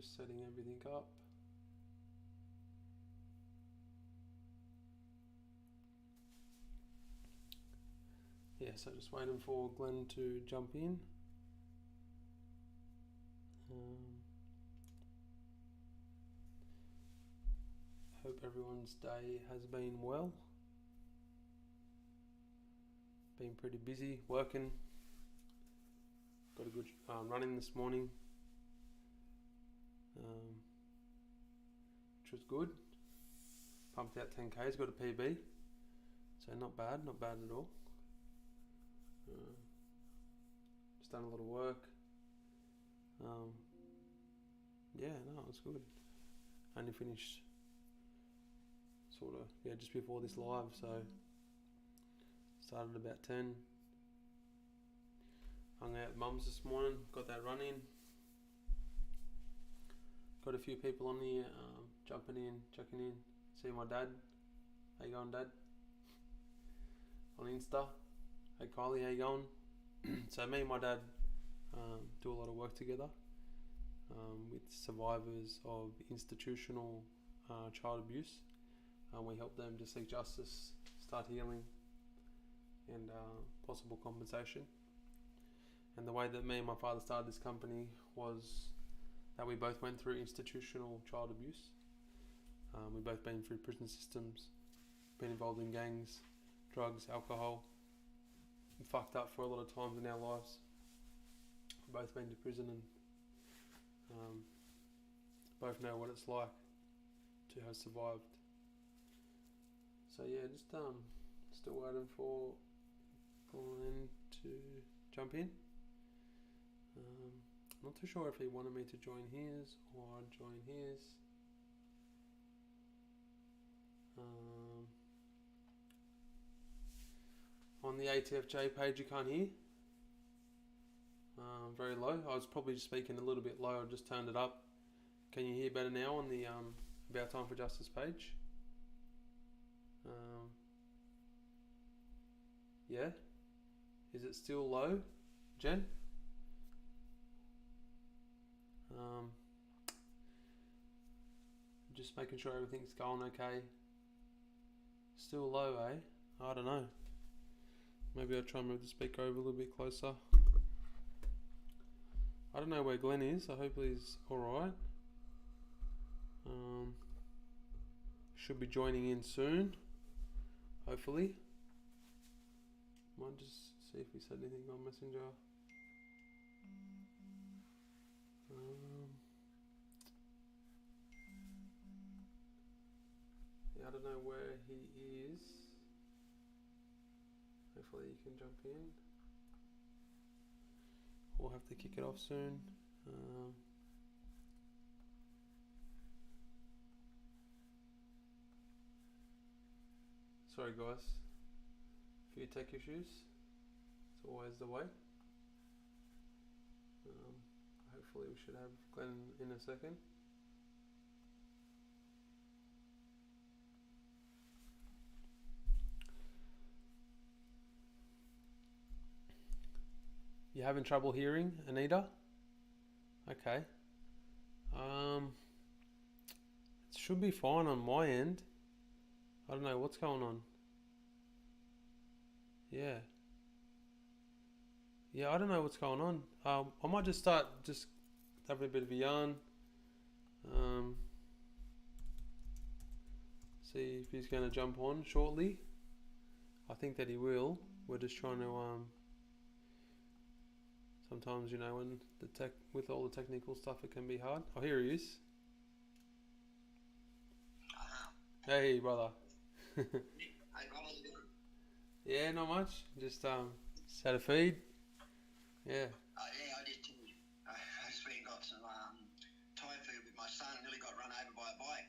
Just setting everything up. Yeah, so just waiting for Glen to jump in. Hope everyone's day has been well. Been pretty busy working. Got a good running this morning, which was good. Pumped out 10Ks, got a PB, so not bad at all. Just done a lot of work. Yeah, no, it was good. Only finished just before this live, so started about 10. Hung out at Mum's this morning, got that run in. Got a few people on here jumping in, checking in. See my dad. How you going, Dad? On Insta. Hey Kylie, how you going? So me and my dad do a lot of work together with survivors of institutional child abuse. We help them to seek justice, start healing, and possible compensation. And the way that me and my father started this company was that we both went through institutional child abuse. We've both been through prison systems, been involved in gangs, drugs, alcohol, and fucked up for a lot of times in our lives. We've both been to prison and both know what it's like to have survived. So yeah, just still waiting for Glen to jump in. I'm not too sure if he wanted me to join his or I'd join his. On the ATFJ page you can't hear. Very low. I was probably just speaking a little bit low. I just turned it up. Can you hear better now on the About Time for Justice page? Yeah? Is it still low, Jen? Just making sure everything's going okay. Still low, eh? I don't know. Maybe I'll try and move the speaker over a little bit closer. I don't know where Glen is. I hope he's alright. Should be joining in soon, hopefully. Might just see if he said anything on Messenger. Yeah, I don't know where he is. Hopefully you can jump in. We'll have to kick it off soon. Sorry guys, a few tech issues. It's always the way. Hopefully we should have Glen in a second. You having trouble hearing, Anita? Okay. It should be fine on my end. I don't know what's going on. Yeah, I don't know what's going on. I might just start having a bit of a yarn. See if he's going to jump on shortly. I think that he will. We're just trying to sometimes, when with all the technical stuff, it can be hard. Oh, here he is. Hey, brother. Hey, brother, how's it going? Yeah, not much. Just had a feed. Yeah. Yeah, I did too. I just went and got some Thai food with my son. Nearly got run over by a bike.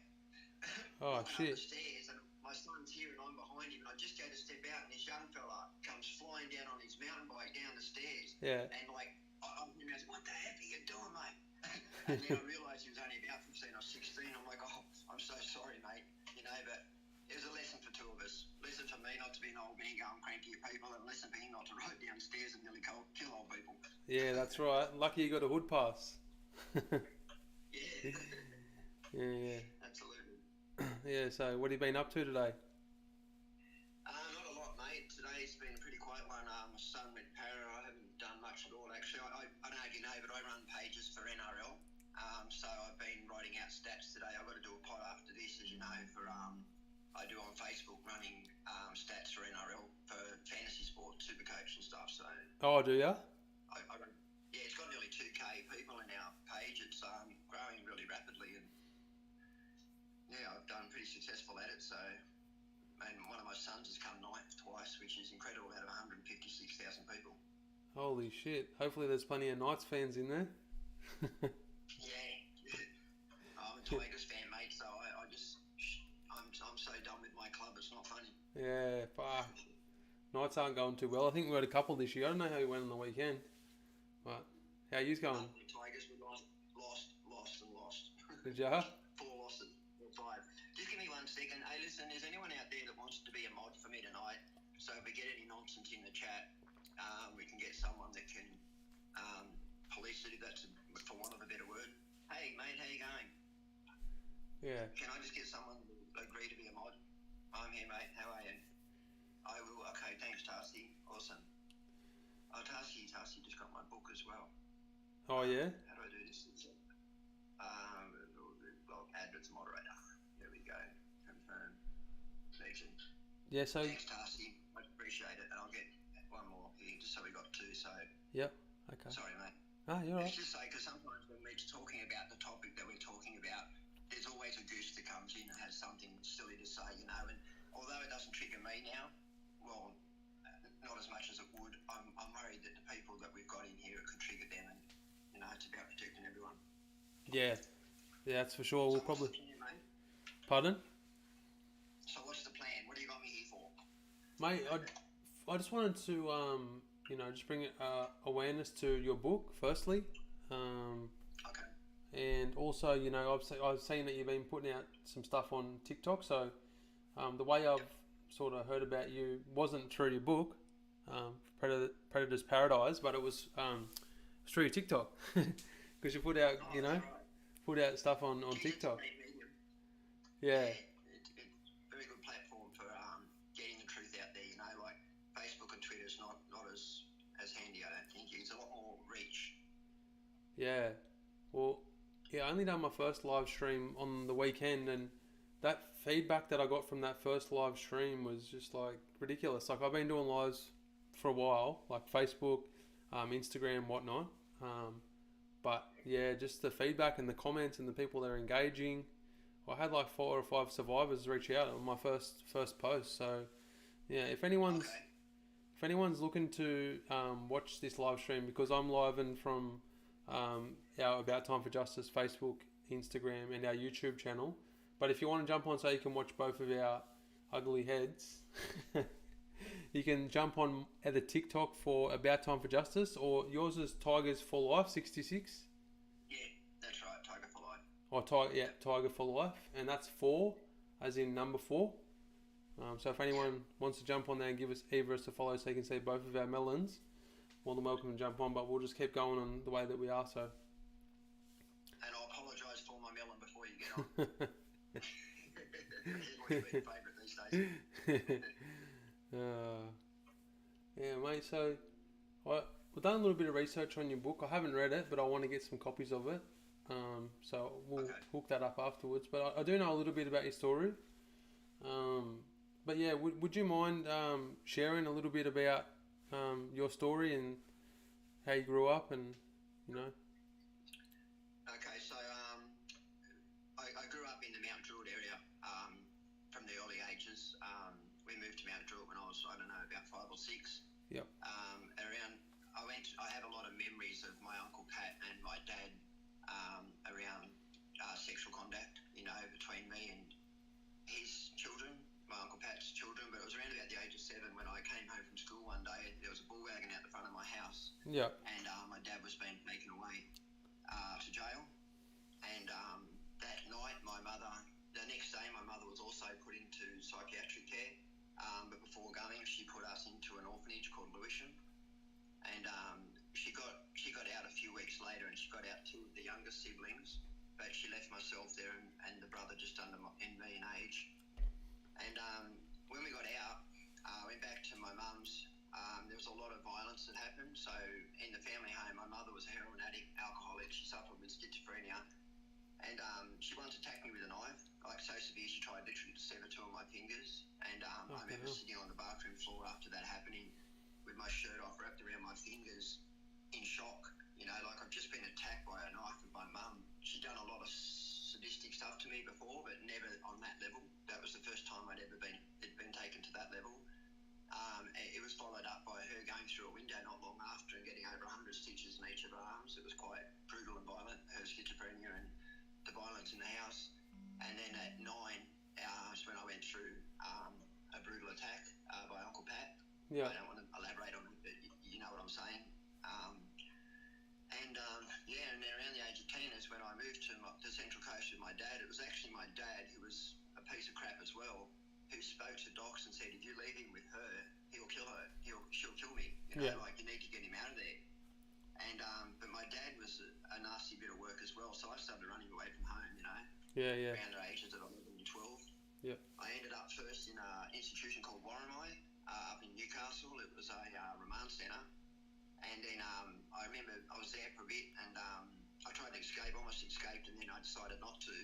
Oh, Walking shit. up the stairs, and my son's here and I'm behind him, and I just go to step out, and this young fella comes flying down on his mountain bike down the stairs. Yeah. And I'm thinking, what the heck are you doing, mate? And then I realised he was only about 15 or 16. I'm like, oh, I'm so sorry, mate. But it was a lesson for two of us. Lesson for me not to be an old man going cranky at people, and lesson for him not to ride downstairs and nearly kill old people. Yeah, that's right. Lucky you got a hood pass. Yeah, Yeah. Absolutely. Yeah. So, what have you been up to today? Not a lot, mate. Today's been a pretty quiet one. My son went para. I haven't done much at all, actually. I don't know if you know, but I run pages for NRL. So I've been writing out stats today. I've got to do a pod after this, as you know, for I do on Facebook running stats for NRL for fantasy sport, Supercoach and stuff. So Oh, do ya? I run, yeah, it's got nearly 2k people in our page. It's growing really rapidly, and yeah, I've done pretty successful at it. So. And one of my sons has come ninth twice, which is incredible out of 156,000 people. Holy shit! Hopefully, there's plenty of Knights fans in there. Yeah. I'm a Tigers fan, mate, so I'm so done with my club, it's not funny. Yeah, fuck. Knights aren't going too well. I think we had a couple this year. I don't know how you went on the weekend, but how are you going? The Tigers were lost. Did ya? 4 losses, or 5. Just give me 1 second. Hey, listen, is anyone out there that wants to be a mod for me tonight? So if we get any nonsense in the chat, we can get someone that can police it, if that's for want of a better word. Hey, mate, how you going? Yeah. Can I just get someone to agree to be a mod? I'm here, mate. How are you? I will. Okay, thanks, Tarsi. Awesome. Oh, Tarsi just got my book as well. Oh yeah. How do I do this? Add as moderator. There we go. Confirm. Legend. Yeah. So. Thanks, Tarsi. I appreciate it. And I'll get one more here, just so we got 2. So. Yep. Okay. Sorry, mate. Ah, you're right. Let's just say, because sometimes when we're talking about the topic that we're talking about, there's always a goose that comes in and has something silly to say, you know. And although it doesn't trigger me now, well, not as much as it would. I'm worried that the people that we've got in here, it could trigger them, and you know, it's about protecting everyone. Yeah. Yeah, that's for sure. We'll So probably. what's the plan, mate? Pardon? So what's the plan? What do you got me here for? Mate, I just wanted to just bring awareness to your book firstly, Okay. and also I've seen that you've been putting out some stuff on TikTok. So the way I've sort of heard about you wasn't through your book, Predator's Paradise, but it was through your TikTok because you put out put out stuff on TikTok. Yeah. It's a very good platform for getting the truth out there. You know, like Facebook and Twitter's not as handy. I don't think it's a lot more reach. Yeah. Well, yeah, I only done my first live stream on the weekend, and that feedback that I got from that first live stream was just like ridiculous. Like I've been doing lives for a while, like Facebook, Instagram, whatnot. But yeah, just the feedback and the comments and the people that are engaging. I had like 4 or 5 survivors reach out on my first post. So yeah, if anyone's looking to watch this live stream, because I'm living from our About Time for Justice Facebook, Instagram, and our YouTube channel. But if you want to jump on so you can watch both of our ugly heads, you can jump on either TikTok for About Time for Justice, or yours is Tigers for Life 66. Yeah, that's right, Tiger for Life. Or Tiger for Life, and that's 4, as in number 4. So if anyone wants to jump on there and give us either us a follow so you can see both of our melons, more than welcome to jump on. But we'll just keep going on the way that we are. So. And I'll apologise for my melon before you get on. He's my favourite these days. Yeah, mate. So we've done a little bit of research on your book. I haven't read it, but I want to get some copies of it. So we'll hook that up afterwards. But I do know a little bit about your story. But yeah, would you mind sharing a little bit about your story and how you grew up and, you know? Okay, so I grew up in the Mount Druitt area from the early ages. We moved to Mount Druitt when I was, about 5 or 6. Yep. I have a lot of memories of my Uncle Pat and my dad around sexual contact, between me and his children, my Uncle Pat's children. But it was around about the age of 7 when I came home from school one day. There was a bull wagon out the front of my house. Yeah. And my dad was being taken away to jail. And that night, the next day, my mother was also put into psychiatric care. But before going, she put us into an orphanage called Lewisham. And she got out a few weeks later, and she got out 2 of the youngest siblings. but she left myself there and the brother just in me in age. And when we got out, I went back to my mum's. There was a lot of violence that happened. So in the family home, my mother was a heroin addict, alcoholic. She suffered with schizophrenia. And she once attacked me with a knife, like so severe she tried literally to sever two of my fingers. And I remember sitting on the bathroom floor after that happening with my shirt off, wrapped around my fingers, in shock. You know, like I've just been attacked by a knife with my mum. She'd done a lot of sadistic stuff to me before, but never on that level. That was the first time I'd ever been taken to that level. It was followed up by her going through a window not long after and getting over 100 stitches in each of her arms. It was quite brutal and violent, her schizophrenia and the violence in the house. And then at 9 is when I went through a brutal attack by Uncle Pat. Yeah. I don't want to elaborate on it, but you know what I'm saying. And then around the age of 10 is when I moved to the Central Coast with my dad. It was actually my dad, who was a piece of crap as well, who spoke to Docs and said, if you leave him with her, he'll kill her. She'll kill me. You know, like you need to get him out of there. And but my dad was a nasty bit of work as well, so I started running away from home, you know. Yeah. Around the ages of 11 and 12. Yep. I ended up first in an institution called Warramai up in Newcastle. It was a remand centre. And then I remember I was there for a bit and I tried to escape, almost escaped, and then I decided not to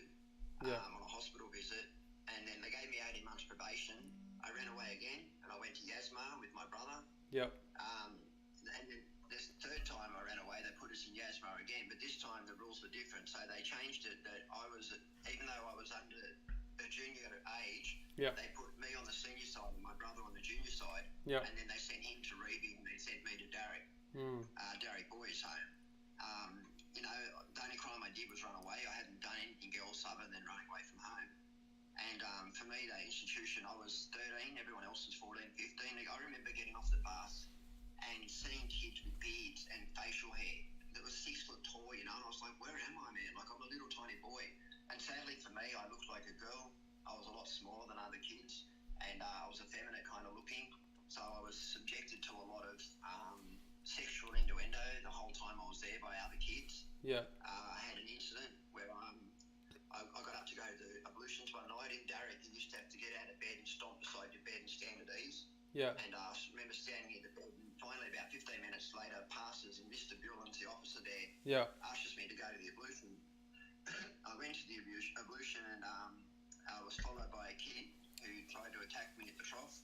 on a hospital visit. And then they gave me 18 months probation. I ran away again and I went to Yasmar with my brother. Yep. And then this third time I ran away, they put us in Yasmar again, but this time the rules were different. So they changed it that I was, even though I was under a junior age, they put me on the senior side and my brother on the junior side. Yep. And then they sent him to Reading and they sent me to Darrick. Darrick Boys Home. You know, the only crime I did was run away. I hadn't done anything else other than running away from home. And for me, that institution, I was 13, everyone else was 14, 15. I remember getting off the bus and seeing kids with beards and facial hair that was 6 foot tall, you know, and I was like, where am I, man? Like, I'm a little tiny boy. And sadly for me, I looked like a girl. I was a lot smaller than other kids, and I was effeminate kind of looking. So I was subjected to a lot of sexual innuendo the whole time I was there by other kids. Yeah. I had an incident where I got up to go to ablutions one night in Darrick. You used to have to get out of bed and stomp beside your bed and stand at ease. Yeah. And I remember standing in the bed, and finally about 15 minutes later passes and Mr. Bullens, the officer there, ushers me to go to the ablution. I went to the ablution and I was followed by a kid who tried to attack me at the trough.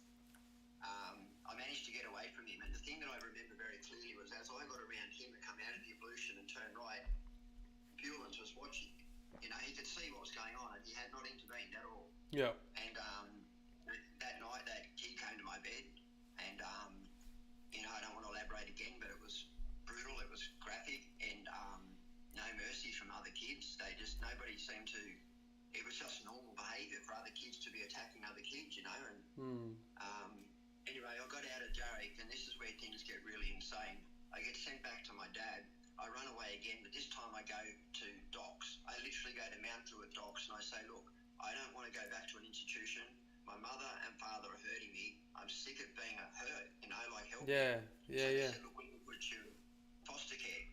I managed to get away from him, and the thing that I remember very clearly was as I got around him to come out of the ablution and turn right, Bullens was watching. You know, he could see what was going on and he had not intervened at all. Yeah. And that night that kid came to my bed and, you know, I don't want to elaborate again, but it was brutal, it was graphic, and no mercy from other kids. Nobody seemed to, it was just normal behaviour for other kids to be attacking other kids, you know. And anyway, I got out of Darrick, and this is where things get really insane. I get sent back to my dad. I run away again, but this time I go to Docs. I literally go to Mount Druitt Docs and I say, look, I don't want to go back to an institution. My mother and father are hurting me. I'm sick of being hurt, you know, like help me. So they said, look, we can put you in foster care.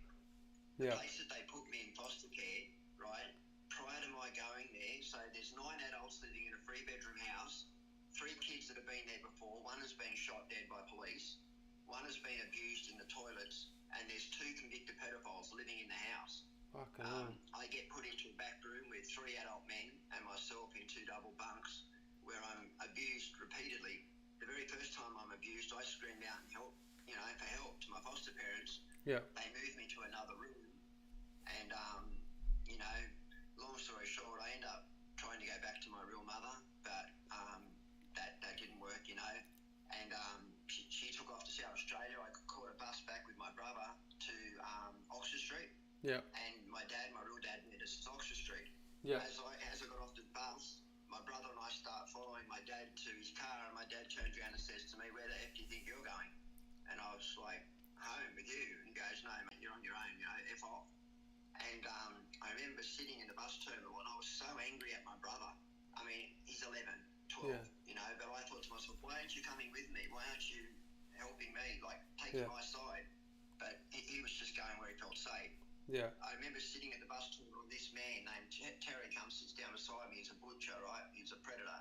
The place that they put me in foster care, right, prior to my going there, so there's 9 adults living in a 3-bedroom house, 3 kids that have been there before. 1 has been shot dead by police. 1 has been abused in the toilets. And there's 2 convicted pedophiles living in the house. I get put into a back room with 3 adult men and myself in 2 double bunks where I'm abused repeatedly. The very first time I'm abused, I screamed out and for help to my foster parents. Yeah. They moved me to another room and, you know, long story short, I end up trying to go back to my real mother, but that didn't work, you know. And she took off to South Australia. I caught a bus back with my brother to Oxford Street. Yeah. And my real dad, met us at Oxford Street. Yeah. As I got off the bus, my brother and I start following my dad to his car, and my dad turns around and says to me, where the F do you think you're going? And I was like, home with you. And he goes, no, mate, you're on your own, you know, F off. And I remember sitting in the bus terminal, and I was so angry at my brother. I mean, he's 11. 12, you know, but I thought to myself, why aren't you coming with me? Why aren't you helping me, like taking my side? But he was just going where he felt safe. Yeah. I remember sitting at the bus terminal, this man named Terry comes, sits down beside me. He's a butcher, right? He's a predator.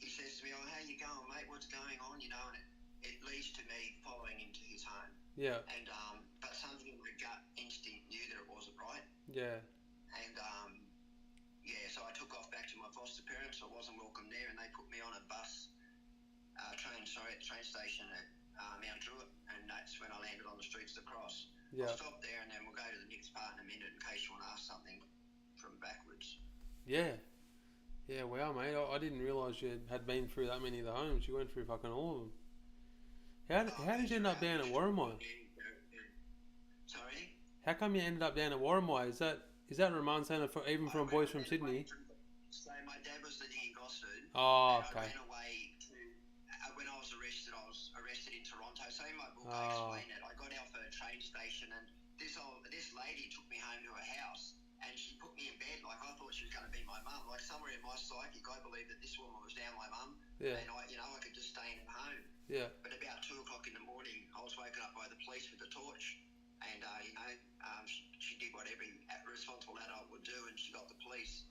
He says to me, "Oh, how you going, mate? What's going on?" You know, and it leads to me following him to his home. Yeah. And but something in my gut instinct knew that it wasn't right. Yeah. And yeah, so I took off back to my foster parents. I wasn't welcome there, and they put me on a bus, at the train station at Mount Druitt, and that's when I landed on the streets of the Cross. Yeah. I'll stop there, and then we'll go to the next part in a minute in case you want to ask something from backwards. Yeah. Yeah, wow, mate. I didn't realise you had been through that many of the homes. You went through fucking all of them. How did you end up down at Warramai? Sorry? How come you ended up down at Warramai? Is that remand centre for even from boys from Sydney? So my dad was living in Gosford. Oh, okay. I ran away to when I was arrested in Toronto. So in my book I explain it. I got off a train station and this lady took me home to her house and she put me in bed like I thought she was going to be my mum. Like somewhere in my psychic I believed that this woman was now my mum. Yeah. And I could just stay in her home. Yeah. But about 2 o'clock in the morning I was woken up by the police with a torch. And, she did what every responsible adult would do, and she got the police.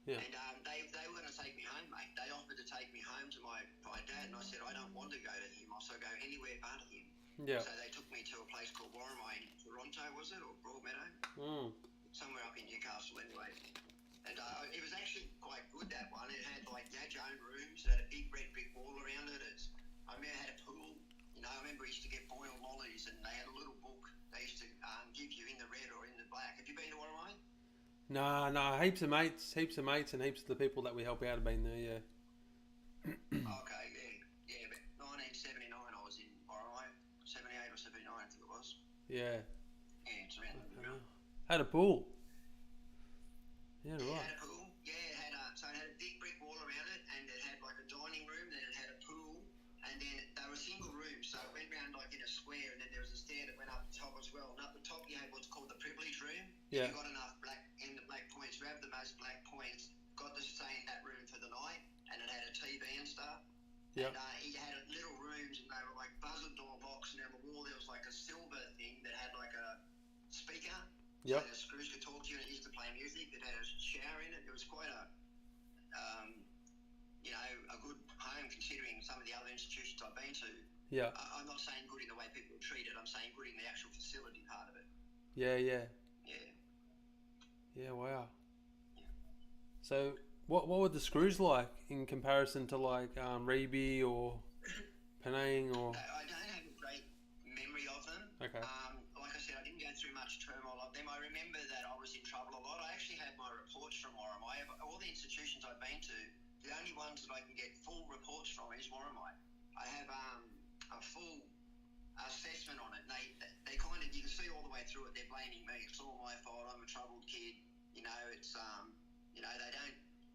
Yeah. And they were going to take me home, mate. They offered to take me home to my dad, and I said, I don't want to go to him. I said, go anywhere but him. Yeah. So they took me to a place called Warramai in Toronto, was it, or Broadmeadow? Somewhere up in Newcastle, anyway. And it was actually quite good, that one. It had, your own rooms. It had a big red brick wall around it. I remember it had a pool. You know, I remember we used to get boiled lollies, and they had a little book they used to give you in the red or in the black. Have you been to Warramai? No, heaps of mates, and heaps of the people that we help out have been there, yeah. Okay, yeah, but 1979 I was in Warramai, 78 or 79 I think it was. Yeah. Yeah, it's around the middle. Had a pool. Yeah, right. It had a pool, yeah, it had a big brick wall around it, and it had like a dining room, then it had a pool, and then they were single rooms, so it went round like in a square, and then there was a stair that went up the top as well, and up the top you had what's called the privilege room. Yeah. You got enough black points, you have the most black points, got to stay in that room for the night, and it had a TV and stuff. Yeah. And he had little rooms, and they were like buzzer door box, and on the wall there was like a silver thing that had like a speaker. Yep. So the screws could talk to you, and it used to play music. It had a shower in it. It was quite a good home considering some of the other institutions I've been to. Yeah. I'm not saying good in the way people are treated. I'm saying good in the actual facility part of it. Yeah. Yeah. Yeah, wow. Yeah. So, what were the screws like in comparison to Reby or Penang or? I don't have a great memory of them. Okay. Like I said, I didn't go through much turmoil of them. I remember that I was in trouble a lot. I actually have my reports from Warramai. All the institutions I've been to, the only ones that I can get full reports from is Warramai. I have a full assessment on it. They kind of, you can see all the way through it. They're blaming me. It's all my fault. I'm a troubled kid. You know, it's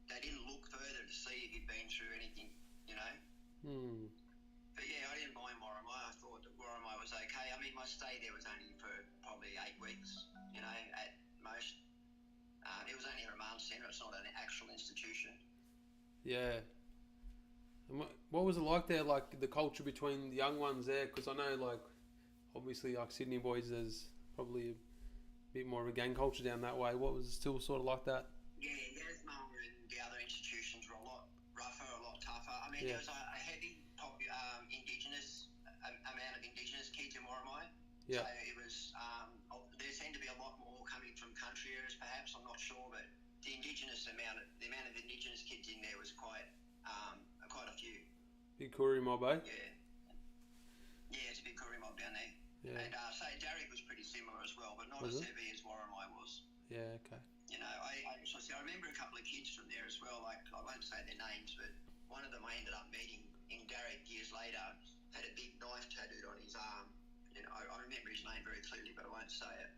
they didn't look further to see if you'd been through anything. You know. But yeah, I didn't mind Warramai. I thought that Warramai was okay. I mean, my stay there was only for probably 8 weeks. You know, at most. It was only a remand centre. It's not an actual institution. Yeah. And what was it like there? Like the culture between the young ones there? Because I know, obviously, Sydney boys, there's probably a bit more of a gang culture down that way. What was it still sort of like that? Yeah, Yasmar and the other institutions were a lot rougher, a lot tougher. I mean, there was a heavy Indigenous amount of Indigenous kids in Warramai. Yeah. So it was. There seemed to be a lot more coming from country areas, perhaps. I'm not sure, but the amount of Indigenous kids in there was quite a few. Big Koori mob, eh? Yeah, it's a big Koori mob down there. Yeah. And so Darrick was pretty similar as well, but not Was as it? heavy as Warramai was. Yeah, okay. You know, I remember a couple of kids from there as well. Like, I won't say their names, but one of them I ended up meeting in Darrick years later had a big knife tattooed on his arm. You know, I remember his name very clearly, but I won't say it.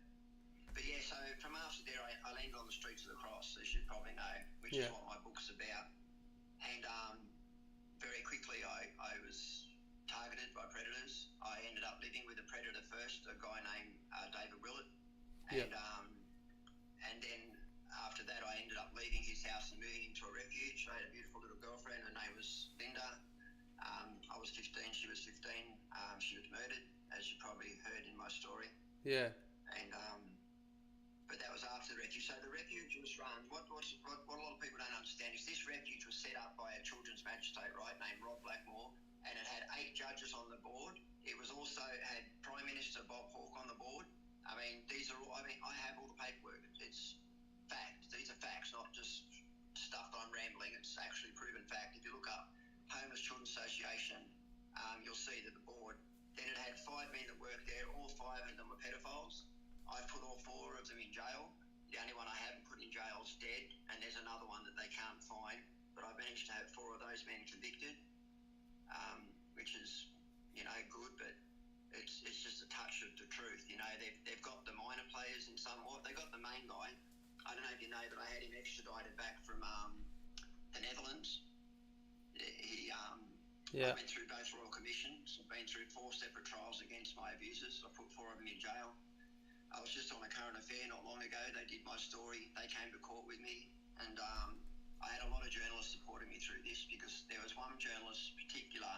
But yeah, so from after there, I landed on the streets of the Cross, as you probably know, which is what my book's about. And very quickly, I was targeted by predators. I ended up living with a predator first, a guy named David Willett. And then after that, I ended up leaving his house and moving into a refuge. I had a beautiful little girlfriend. Her name was Linda. I was 15. She was 15. She was murdered, as you probably heard in my story. Yeah. And but refuge. So the refuge was run. What a lot of people don't understand is this refuge was set up by a children's magistrate, right, named Rob Blackmore, and it had 8 judges on the board. It was also had Prime Minister Bob Hawke on the board. I mean, these are all. I mean, I have all the paperwork. It's fact. These are facts, not just stuff that I'm rambling. It's actually proven fact. If you look up Homeless Children's Association, you'll see that the board. Then it had 5 men that worked there. All 5 of them were pedophiles. I've put all 4 of them in jail. The only one I haven't put in jail is dead, and there's another one that they can't find. But I've managed to have 4 of those men convicted, which is, good. But it's just a touch of the truth. They've got the minor players in some. Or they got the main guy. I don't know if you know, but I had him extradited back from the Netherlands. I went through both royal commissions. I've been through 4 separate trials against my abusers. I put 4 of them in jail. I was just on a current affair not long ago. They did my story. They came to court with me, and I had a lot of journalists supporting me through this, because there was one journalist in particular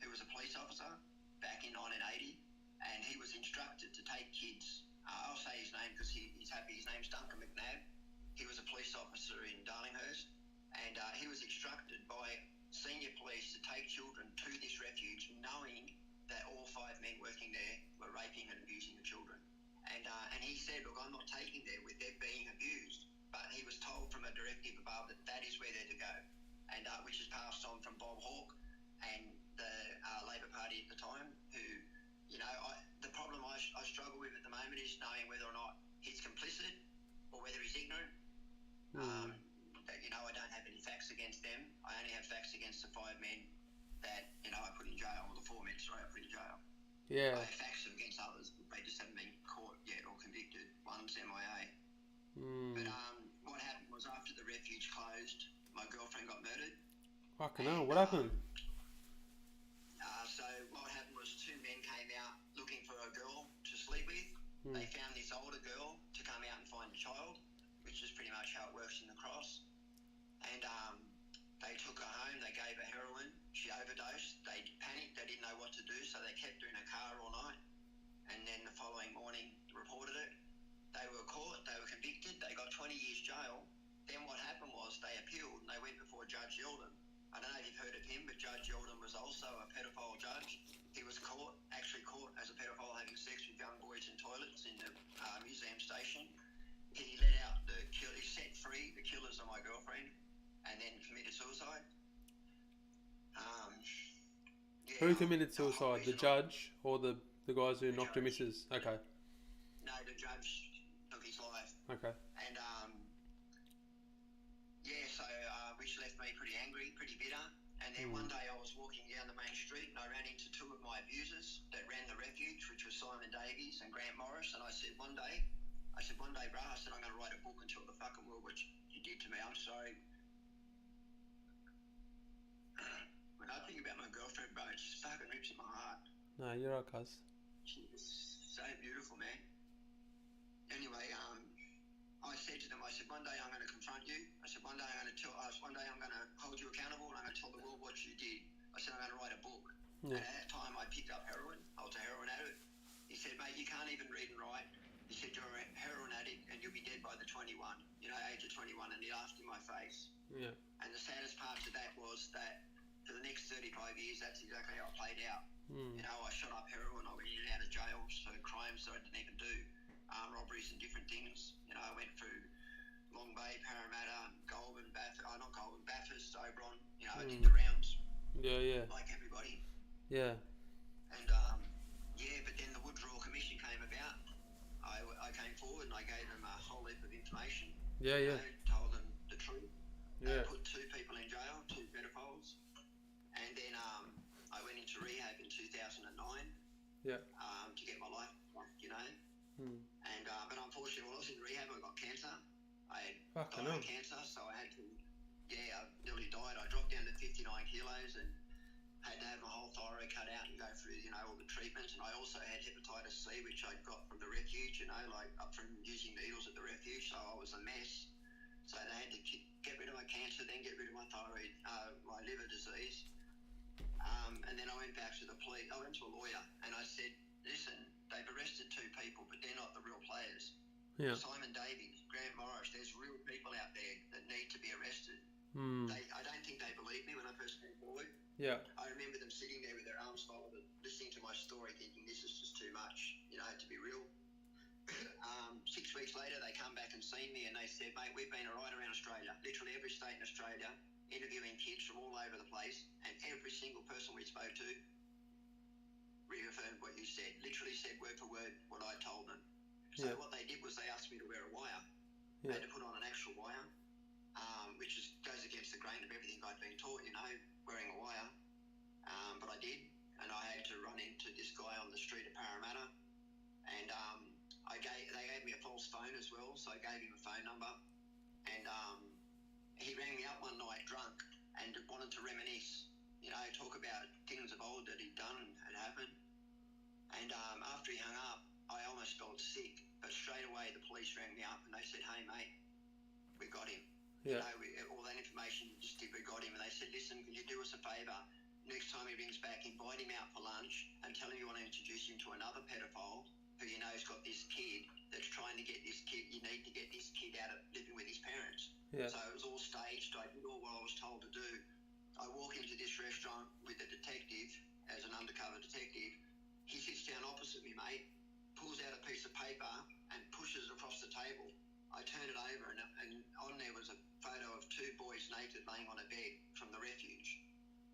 who was a police officer back in 1980, and he was instructed to take kids. I'll say his name because he's happy. His name's Duncan McNabb. He was a police officer in Darlinghurst, and he was instructed by senior police to take children to this refuge, knowing that all 5 men working there were raping and abusing the children. And he said, look, I'm not taking them with them being abused, but he was told from a directive above that is where they're to go, and which is passed on from Bob Hawke and the Labor Party at the time, who, the problem I struggle with at the moment is knowing whether or not he's complicit or whether he's ignorant. I don't have any facts against them. I only have facts against the 5 men that, I put in jail, or the 4 men, sorry, I put in jail. Yeah. I have facts against others, but they just haven't been caught yet or convicted. One's MIA. But what happened was, after the refuge closed, my girlfriend got murdered. Fucking hell, what happened? So what happened was 2 men came out looking for a girl to sleep with. They found this older girl to come out and find a child, which is pretty much how it works in the cross. And they took her home, they gave her heroin, she overdosed, they panicked, they didn't know what to do, so they kept her in a car all night, and then the following morning reported it. They were caught, they were convicted, they got 20 years jail. Then what happened was they appealed and they went before Judge Yeldon. I don't know if you've heard of him, but Judge Yeldon was also a pedophile judge. He was actually caught as a pedophile having sex with young boys in toilets in the museum station. He let out he set free the killers of my girlfriend, and then committed suicide. Who committed suicide? The judge or the guys who knocked her missus? Okay. No, the judge took his life. Okay. And which left me pretty angry, pretty bitter. And then one day I was walking down the main street and I ran into 2 of my abusers that ran the refuge, which was Simon Davies and Grant Morris. And I said, one day, bro, I said, I'm going to write a book and tell the fucking world what you did to me. I'm sorry. When I think about my girlfriend, bro, it just fucking rips in my heart. No, you're right, cuz. She was so beautiful, man. Anyway, I said to them, one day I'm going to confront you. I said, one day I'm going to hold you accountable, and I'm going to tell the world what you did. I said, I'm going to write a book. Yeah. And at that time, I picked up heroin. I was a heroin addict. He said, mate, you can't even read and write. He said, you're a heroin addict, and you'll be dead by the 21, age of 21, and he laughed in my face. Yeah. And the saddest part to that was that for the next 35 years, that's exactly how it played out. I shot up heroin, I went in and out of jail for crimes that I didn't even do, robberies and different things. I went through Long Bay, Parramatta, Goulburn, Bathurst, Oberon. I did the rounds. Yeah. Like everybody. Yeah. And but then the Woods Royal Commission came about. I came forward and I gave them a whole heap of information. Yeah. Told them the truth. Yeah. Put 2 people in jail, 2 pedophiles. And then I went into rehab in 2009. Yeah. To get my life back, And but unfortunately, while I was in rehab, I got cancer. I died of cancer, so I had to. I nearly died. I dropped down to 59 kilos and had to have my whole thyroid cut out and go through, all the treatments. And I also had hepatitis C, which I got from the refuge, up from using needles at the refuge. So I was a mess. So they had to get rid of my cancer, then get rid of my thyroid, my liver disease. And then I went back to the police. I went to a lawyer and I said, listen, they've arrested 2 people, but they're not the real players. Yeah. Simon Davies, Grant Morris, there's real people out there that need to be arrested. I don't think they believed me when I first came forward. Yeah. I remember them sitting there with their arms folded, listening to my story, thinking this is just too much, to be real. 6 weeks later, they come back and seen me and they said, mate, we've been right around Australia, literally every state in Australia, interviewing kids from all over the place, and every single person we spoke to reaffirmed what you said, literally said word for word what I told them. So what they did was they asked me to wear a wire. I had to put on an actual wire, which goes against the grain of everything I'd been taught, wearing a wire. But I did, and I had to run into this guy on the street of Parramatta, and they gave me a false phone as well, so I gave him a phone number, and he rang me up one night drunk and wanted to reminisce, talk about things of old that he'd done and had happened. And after he hung up, I almost felt sick, but straight away the police rang me up and they said, hey mate, we got him. Yeah. All that information we got him, and they said, listen, can you do us a favour? Next time he rings back, invite him out for lunch and tell him you want to introduce him to another pedophile who has got this kid that's trying to get this kid. You need to get this kid out of living with his parents. Yeah. So it was all staged. I did all what I was told to do. I walk into this restaurant with a detective, as an undercover detective. He sits down opposite me, mate, pulls out a piece of paper and pushes it across the table. I turn it over and on there was a photo of two boys naked laying on a bed from the refuge.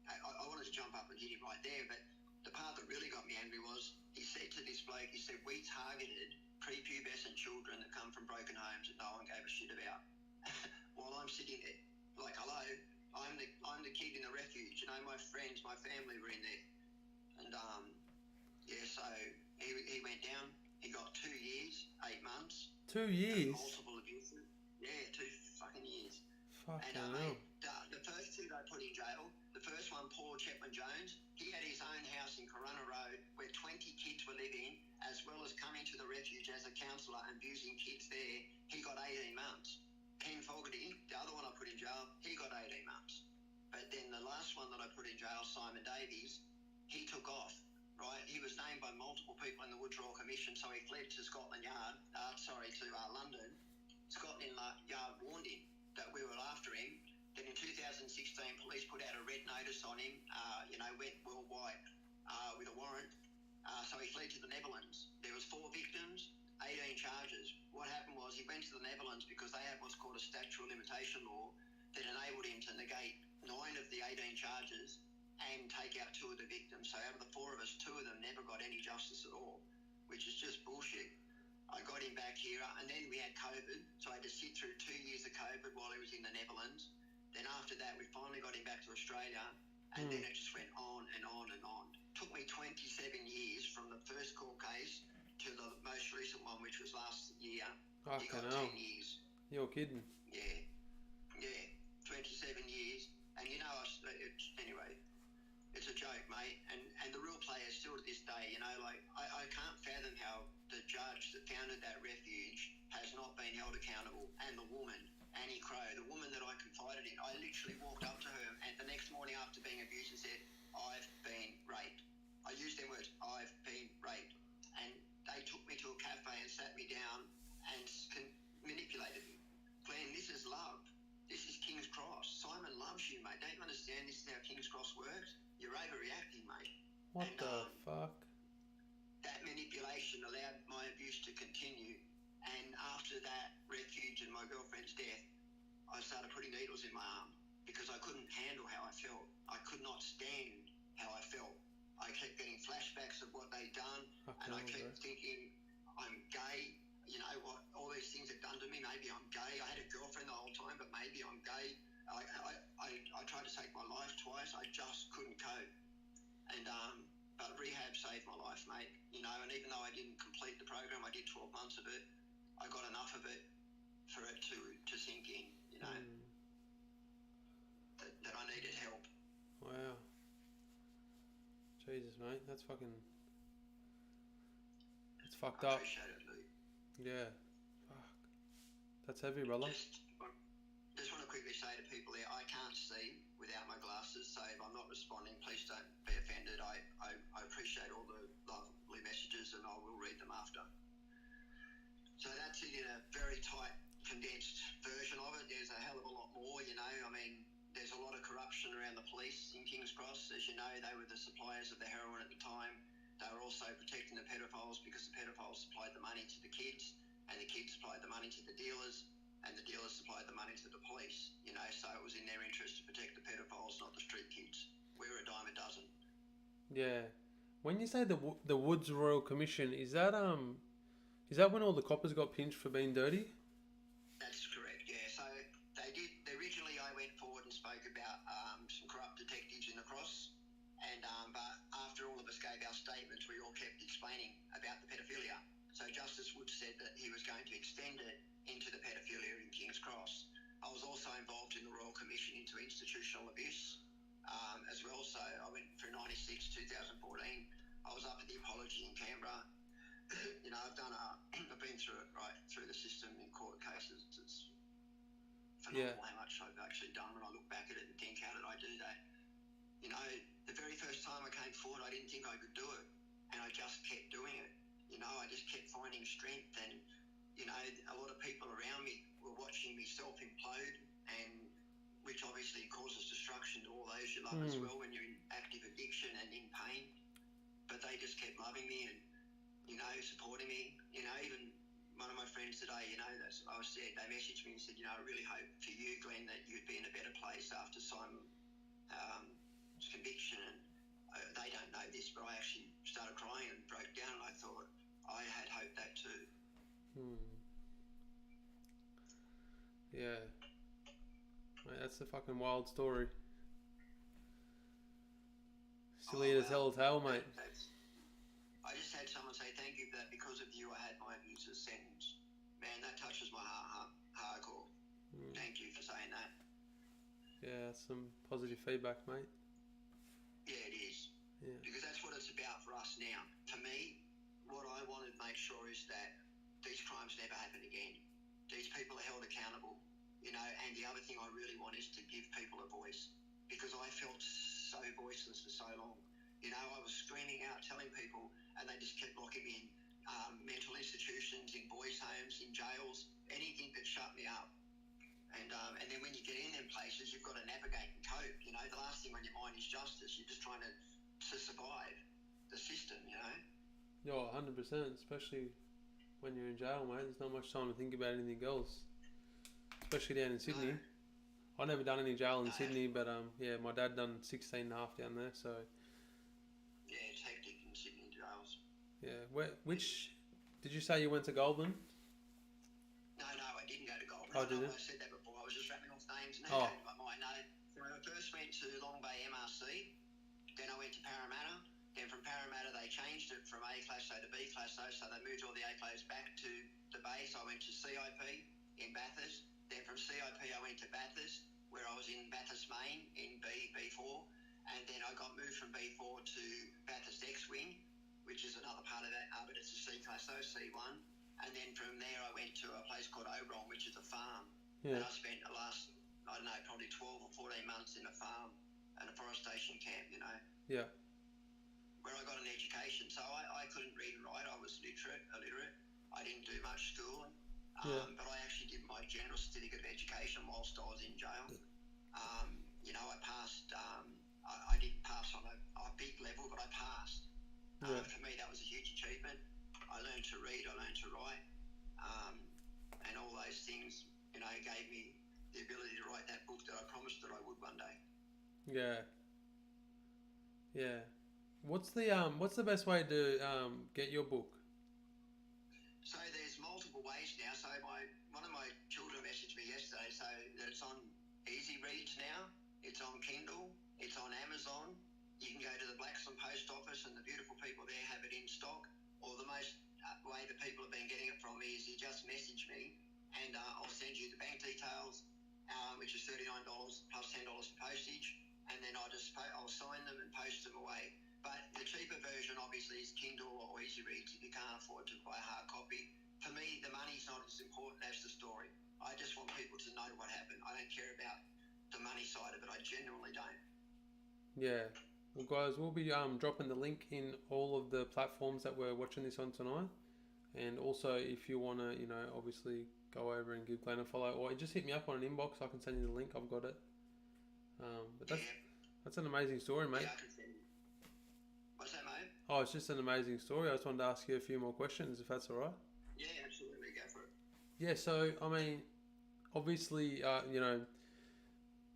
I wanted to jump up and hit him right there, but the part that really got me angry was he said to this bloke, he said, we targeted prepubescent children that come from broken homes that no one gave a shit about. While I'm sitting there, like, hello, I'm the kid in the refuge. My friends, my family were in there. And, so he went down. He got 2 years, 8 months. 2 years? Multiple abuses. Yeah, 2 fucking years. Fucking hell. Mate, the first two they put in jail, the first one, Paul Chapman-Jones, he had his own house in Corunna Road where 20 kids were living, as well as coming to the refuge as a counsellor and abusing kids there. He got 18 months. Ken Fogarty, the other one I put in jail, he got 18 months. But then the last one that I put in jail, Simon Davies, he took off, right? He was named by multiple people in the Woods Royal Commission, so he fled to London. Scotland Yard warned him that we were after him. Then in 2016, police put out a red notice on him, went worldwide with a warrant. So he fled to the Netherlands. There was 4 victims, 18 charges. What happened was he went to the Netherlands because they have what's called a statute of limitation law that enabled him to negate 9 of the 18 charges and take out 2 of the victims. So out of the 4 of us, 2 of them never got any justice at all, which is just bullshit. I got him back here, and then we had COVID, so I had to sit through 2 years of COVID while he was in the Netherlands. Then after that, we finally got him back to Australia, and then it just went on and on and on. Took me 27 years from the first court case to the most recent one, which was last year. He got 10 years. You're kidding. Yeah, 27 years. And anyway, it's a joke, mate. And the real players still to this day, I can't fathom how the judge that founded that refuge has not been held accountable. And the woman, Annie Crow, the woman that I confided in, I literally walked up to her and the next morning after being abused and said, I've been raped. I used them words, I've been raped. And they took me to a cafe and sat me down and manipulated me. Glenn, this is love. This is King's Cross. Simon loves you, mate. Don't you understand this is how King's Cross works? You're overreacting, mate. What the fuck? That manipulation allowed my abuse to continue. And after that refuge and my girlfriend's death, I started putting needles in my arm because I couldn't handle how I felt. I could not stand how I felt. I kept getting flashbacks of what they'd done, and I kept thinking, I'm gay. All these things have done to me. Maybe I'm gay. I had a girlfriend the whole time, but maybe I'm gay. I tried to take my life twice. I just couldn't cope. And but rehab saved my life, mate. And even though I didn't complete the program, I did 12 months of it. I got enough of it for it to sink in, that I needed help. Wow. Jesus, mate, that's fucking... It's fucked up. I appreciate it, Luke. Yeah. Fuck. That's heavy, brother. Just want to quickly say to people there, I can't see without my glasses, so if I'm not responding, please don't be offended. I appreciate all the lovely messages and I will read them after. So that's it. it in a very tight, condensed version of it. There's a hell of a lot more, you know. I mean, there's a lot of corruption around the police in King's Cross. As you know, they were the suppliers of the heroin at the time. They were also protecting the pedophiles because the pedophiles supplied the money to the kids, and the kids supplied the money to the dealers, and the dealers supplied the money to the police, you know. So it was in their interest to protect the pedophiles, not the street kids. We were a dime a dozen. Yeah. When you say the Woods Royal Commission, is that when all the coppers got pinched for being dirty? That's correct, yeah. So they did. Originally, I went forward and spoke about some corrupt detectives in the Cross, and but after all of us gave our statements, we all kept explaining about the pedophilia. So Justice Woods said that he was going to extend it into the pedophilia in King's Cross. I was also involved in the Royal Commission into institutional abuse as well. So I went through 96, 2014. I was up at the apology in Canberra. You know, I've been through it right through the system in court cases. It's phenomenal how much I've actually done when I look back at it and think, how did I do that? You know, the very first time I came forward, I didn't think I could do it, and I just kept doing it. You know, I just kept finding strength, and you know, a lot of people around me were watching me self-implode, and which obviously causes destruction to all those you love as well when you're in active addiction and in pain. But they just kept loving me and, you know, supporting me. You know, even one of my friends today, you know, that's what I said, they messaged me and said, you know, I really hope for you, Glenn, that you'd be in a better place after Simon's conviction. And they don't know this, but I actually started crying and broke down, and I thought I had hoped that too. Yeah. Mate, that's a fucking wild story. Silly as hell tale, mate. I just had someone say thank you for that. Because of you, I had my abuser sentenced. Man, that touches my heart hardcore. Thank you for saying that. Yeah, some positive feedback, mate. Yeah, it is. Yeah. Because that's what it's about for us now. For me, what I want to make sure is that these crimes never happen again. These people are held accountable, you know, and the other thing I really want is to give people a voice, because I felt so voiceless for so long. You know, I was screaming out, telling people, and they just kept locking me in mental institutions, in boys' homes, in jails, anything that shut me up. And then when you get in them places, you've got to navigate and cope. You know, the last thing on your mind is justice. You're just trying to survive the system, you know. Yeah, 100%, especially when you're in jail, mate. There's not much time to think about anything else, especially down in Sydney. No. I've never done any jail in Sydney, but yeah, my dad done 16 and a half down there, so. Yeah, it's hectic in Sydney jails. Yeah, which, did you say you went to Goulburn? No, I didn't go to Goulburn. Oh, did you? I said that before. I was just rattling off names, and that came to my mind. No, so I first went to Long Bay MRC, then I went to Parramatta. Then from Parramatta, they changed it from A class O to B class O, so they moved all the A class back to the base. I went to CIP in Bathurst. Then from CIP, I went to Bathurst, where I was in Bathurst Main in B4. And then I got moved from B4 to Bathurst X-Wing, which is another part of that, but it's a C class O, C1. And then from there, I went to a place called Oberon, which is a farm. Yeah. And I spent the last, I don't know, probably 12 or 14 months in a farm and a forestation camp, you know. Yeah. Where I got an education. So I couldn't read and write. I was illiterate. I didn't do much schooling. But I actually did my general certificate of education whilst I was in jail. You know, I passed, I didn't pass on a big level, but I passed. For me, that was a huge achievement. I learned to read, I learned to write, and all those things, you know, gave me the ability to write that book that I promised that I would one day. Yeah. Yeah. What's the best way to get your book? So there's multiple ways now. So one of my children messaged me yesterday, so that it's on Easy Reads now. It's on Kindle. It's on Amazon. You can go to the Blackstone Post Office, and the beautiful people there have it in stock. Or the most way that people have been getting it from me is you just message me, and I'll send you the bank details, which is $39 plus $10 for postage, and then I'll sign them and post them away. But the cheaper version, obviously, is Kindle or Easy Reads if you can't afford to buy a hard copy. For me, the money's not as important as the story. I just want people to know what happened. I don't care about the money side of it. I genuinely don't. Yeah. Well, guys, we'll be dropping the link in all of the platforms that we're watching this on tonight. And also, if you want to, obviously go over and give Glenn a follow, or just hit me up on an inbox. I can send you the link. I've got it. But that's an amazing story, mate. Yeah, I can send you. What's that, mate? Oh, it's just an amazing story. I just wanted to ask you a few more questions, if that's all right. Yeah, absolutely. Go for it. Yeah. So, I mean, obviously,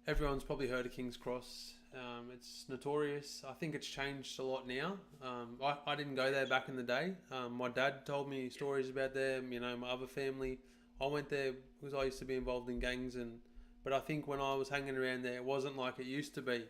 everyone's probably heard of King's Cross. It's notorious. I think it's changed a lot now. I didn't go there back in the day. My dad told me stories about them. My other family. I went there because I used to be involved in gangs, but I think when I was hanging around there, it wasn't like it used to be.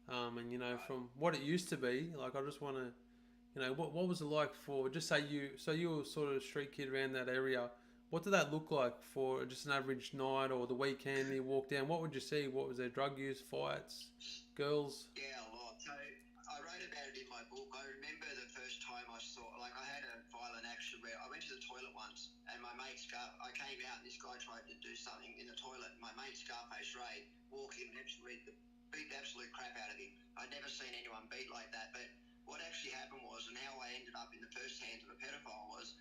From what it used to be, like I just want to, what was it like for just say you were sort of a street kid around that area. What did that look like for just an average night or the weekend you walk down? What would you see? What was there? Drug use, fights, girls? Yeah, a lot. So I wrote about it in my book. I remember the first time I saw, like, I had a violent action where I went to the toilet once, and my mate I came out, and this guy tried to do something in the toilet. And my mate Scarface Ray walked in and beat the absolute crap out of him. I'd never seen anyone beat like that. But what actually happened was, and how I ended up in the first hands of a pedophile was,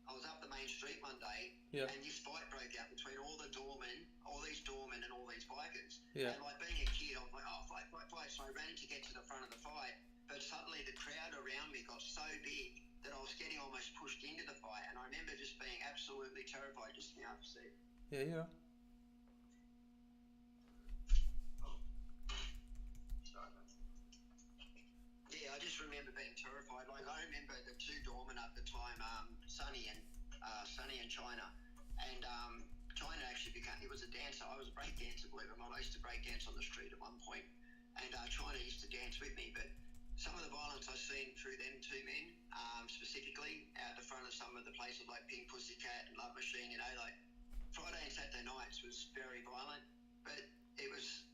I was up the main street one day, and this fight broke out between all these doormen and all these bikers. Yeah. And like being a kid, I was like, oh, fight. So I ran to get to the front of the fight, but suddenly the crowd around me got so big that I was getting almost pushed into the fight. And I remember just being absolutely terrified. Just now, see. Yeah. Yeah, I just remember being terrified. Like, I remember the two doormen at the time, Sonny and China. And China actually he was a dancer. I was a break dancer, believe it or not. I used to break dance on the street at one point. And China used to dance with me. But some of the violence I've seen through them two men, specifically out the front of some of the places like Pink Pussycat and Love Machine, like Friday and Saturday nights was very violent. But it was,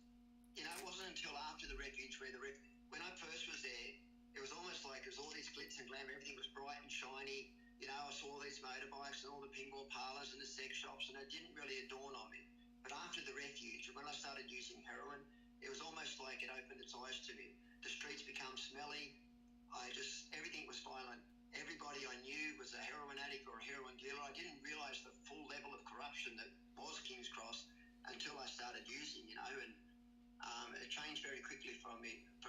it wasn't until after the refuge when I first was there, it was almost like it was all this glitz and glamour. Everything was bright and shiny. I saw all these motorbikes and all the pinball parlours and the sex shops, and it didn't really dawn on me. But after the refuge, when I started using heroin, it was almost like it opened its eyes to me. The streets become smelly. Everything was violent. Everybody I knew was a heroin addict or a heroin dealer. I didn't realise the full level of corruption that was King's Cross until I started using, and it changed very quickly from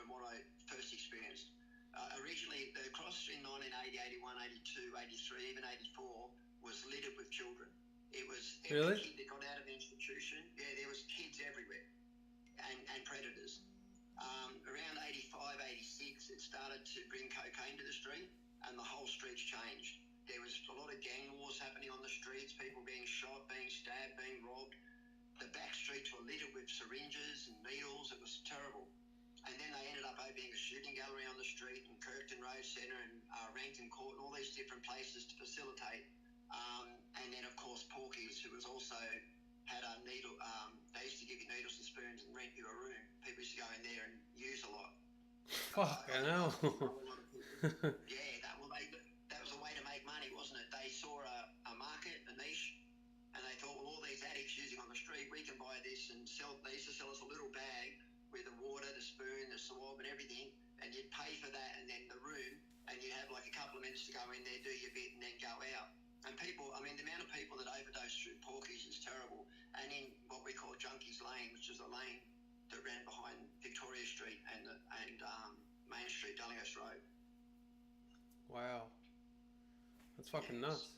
what I first experienced. Originally, the cross in 1980, 81, 82, 83, even 84 was littered with children. It was every kid that got out of the institution. Yeah, there was kids everywhere and predators. Around 85, 86, it started to bring cocaine to the street, and the whole streets changed. There was a lot of gang wars happening on the streets, people being shot, being stabbed, being robbed. The back streets were littered with syringes and needles. It was terrible. And then they ended up opening a shooting gallery on the street in Kirkton Road Centre and Rankton Court and all these different places to facilitate. And then, of course, Porky's, who was also had a needle. They used to give you needles and spoons and rent you a room. People used to go in there and use a lot. Fucking hell. Yeah, that was a way to make money, wasn't it? They saw a market, a niche, and they thought, well, all these addicts using on the street, we can buy this and sell. They used to sell us a little bag with the water, the spoon, the swab and everything, and you'd pay for that and then the room, and you'd have like a couple of minutes to go in there, do your bit, and then go out. And people, the amount of people that overdose through Porky's is terrible. And in what we call Junkies Lane, which is a lane that ran behind Victoria Street and Main Street, Dullinghurst Road. Wow. That's fucking nuts.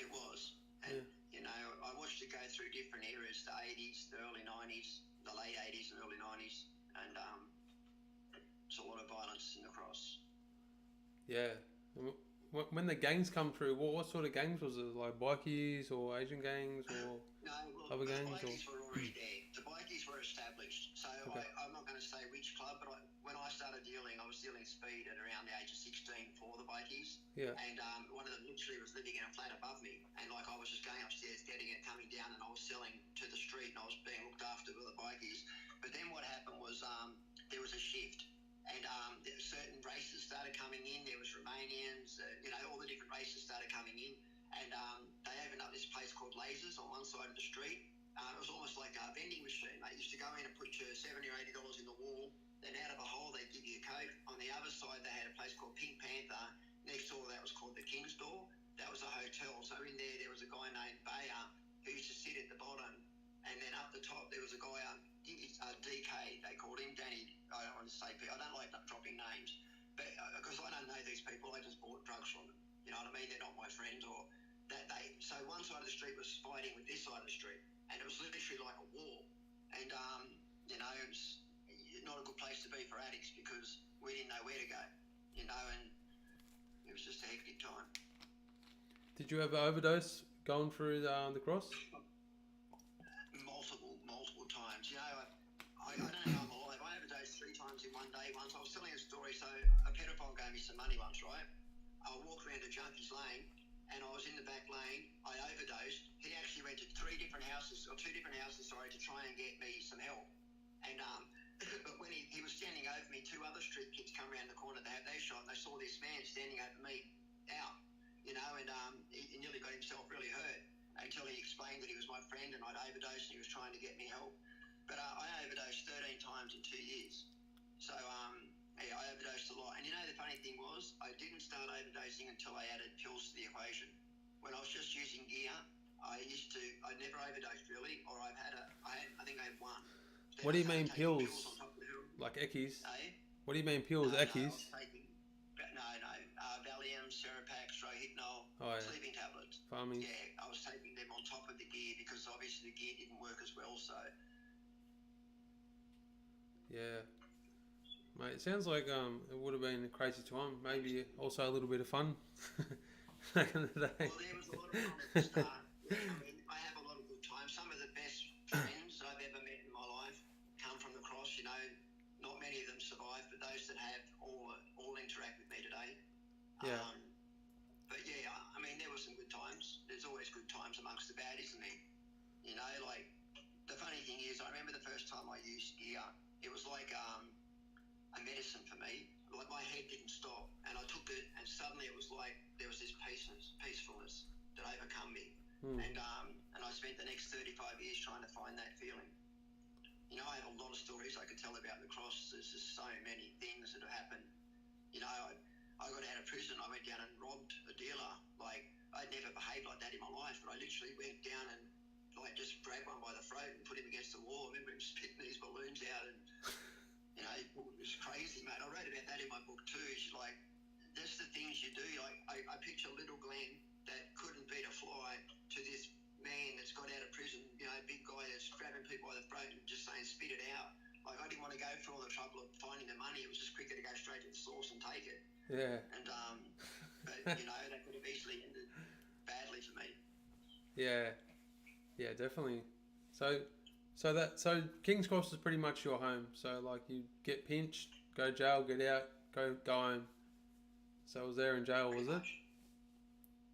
It was. And, I watched it go through different eras, the 80s, the early 90s, the late 80s and early 90s, and it's a lot of violence in the cross. Yeah. When the gangs come through, what sort of gangs was it? Like bikies or Asian gangs or other gangs? The bikies were already there. The bikies were established. So okay. I'm not going to say which club, but when I started dealing, I was dealing speed at around the age of 16 for the bikies. Yeah. And one of them literally was living in a flat above me, and like I was just going upstairs, getting it, coming down, and I was selling to the street, and I was being looked after by the bikies. But then what happened was there was a shift. And certain races started coming in. There was Romanians, all the different races started coming in. And they opened up this place called Lasers on one side of the street. It was almost like a vending machine. They used to go in and put your $70 or $80 in the wall. Then out of a hole, they'd give you a Coke. On the other side, they had a place called Pink Panther. next door that was called the King's Door. That was a hotel. So in there was a guy named Bayer who used to sit at the bottom, and then up the top there was a guy, I think it's DK, they called him, Danny. I don't want to say, I don't like dropping names, but because I don't know these people, I just bought drugs from them. You know what I mean? They're not my friends, or that they. So one side of the street was fighting with this side of the street, and it was literally like a war. And you know, it was not a good place to be for addicts because we didn't know where to go. You know, and it was just a hectic time. Did you ever overdose going through the cross? Multiple times. You know, I don't know how I'm alive. I overdosed 3 times in one day once. I was telling a story. So a pedophile gave me some money once, right? I walked around to Junkie's Lane, and I was in the back lane. I overdosed. He actually went to 2 different houses, sorry, to try and get me some help. And but when he was standing over me, 2 other street kids come around the corner to have their shot, and they saw this man standing over me out, you know, and he nearly got himself really hurt until he explained that he was my friend and I'd overdosed and he was trying to get me help. But I overdosed 13 times in 2 years. So yeah, I overdosed a lot. And you know, the funny thing was, I didn't start overdosing until I added pills to the equation. When I was just using gear, I never overdosed really, or I think I had one. Then What do you I mean started taking pills? on top of the heroin. Like Eckies? Eh? What do you mean pills? No, I Eckies? was taking, Valium, Seropax, Rohypnol, Oh yeah. sleeping tablets. Farming. Yeah, I was taking them on top of the gear because obviously the gear didn't work as well, so... Yeah. Mate, it sounds like it would have been a crazy time. Maybe also a little bit of fun back in the day. Well, there was a lot of fun at the start. I mean, I have a lot of good times. Some of the best friends I've ever met in my life come from the cross, you know. Not many of them survive, but those that have all interact with me today. Yeah. But yeah, I mean, there were some good times. There's always good times amongst the bad, isn't there? You know, like, the funny thing is, I remember the first time I used gear, it was like a medicine for me. Like, my head didn't stop, and I took it, and suddenly it was like there was this peacefulness that overcome me. And I spent the next 35 years trying to find that feeling. You know, I have a lot of stories I could tell about the cross. There's just so many things that have happened. You know, I got out of prison, I went down and robbed a dealer. Like, I'd never behaved like that in my life, but I literally went down and, like, just grabbed one by the throat and put him against the wall. I remember him spitting these balloons out, and, you know, it was crazy, mate. I wrote about that in my book too. It's like, just the things you do. Like, I picture little Glenn that couldn't beat a fly to this man that's got out of prison, you know, big guy that's grabbing people by the throat and just saying, spit it out. Like, I didn't want to go through all the trouble of finding the money. It was just quicker to go straight to the source and take it. Yeah. And, but, you know, that could have easily ended badly for me. Yeah. Yeah, definitely. So King's Cross is pretty much your home. So, like, you get pinched, go jail, get out, go home. So I was there in jail, was it?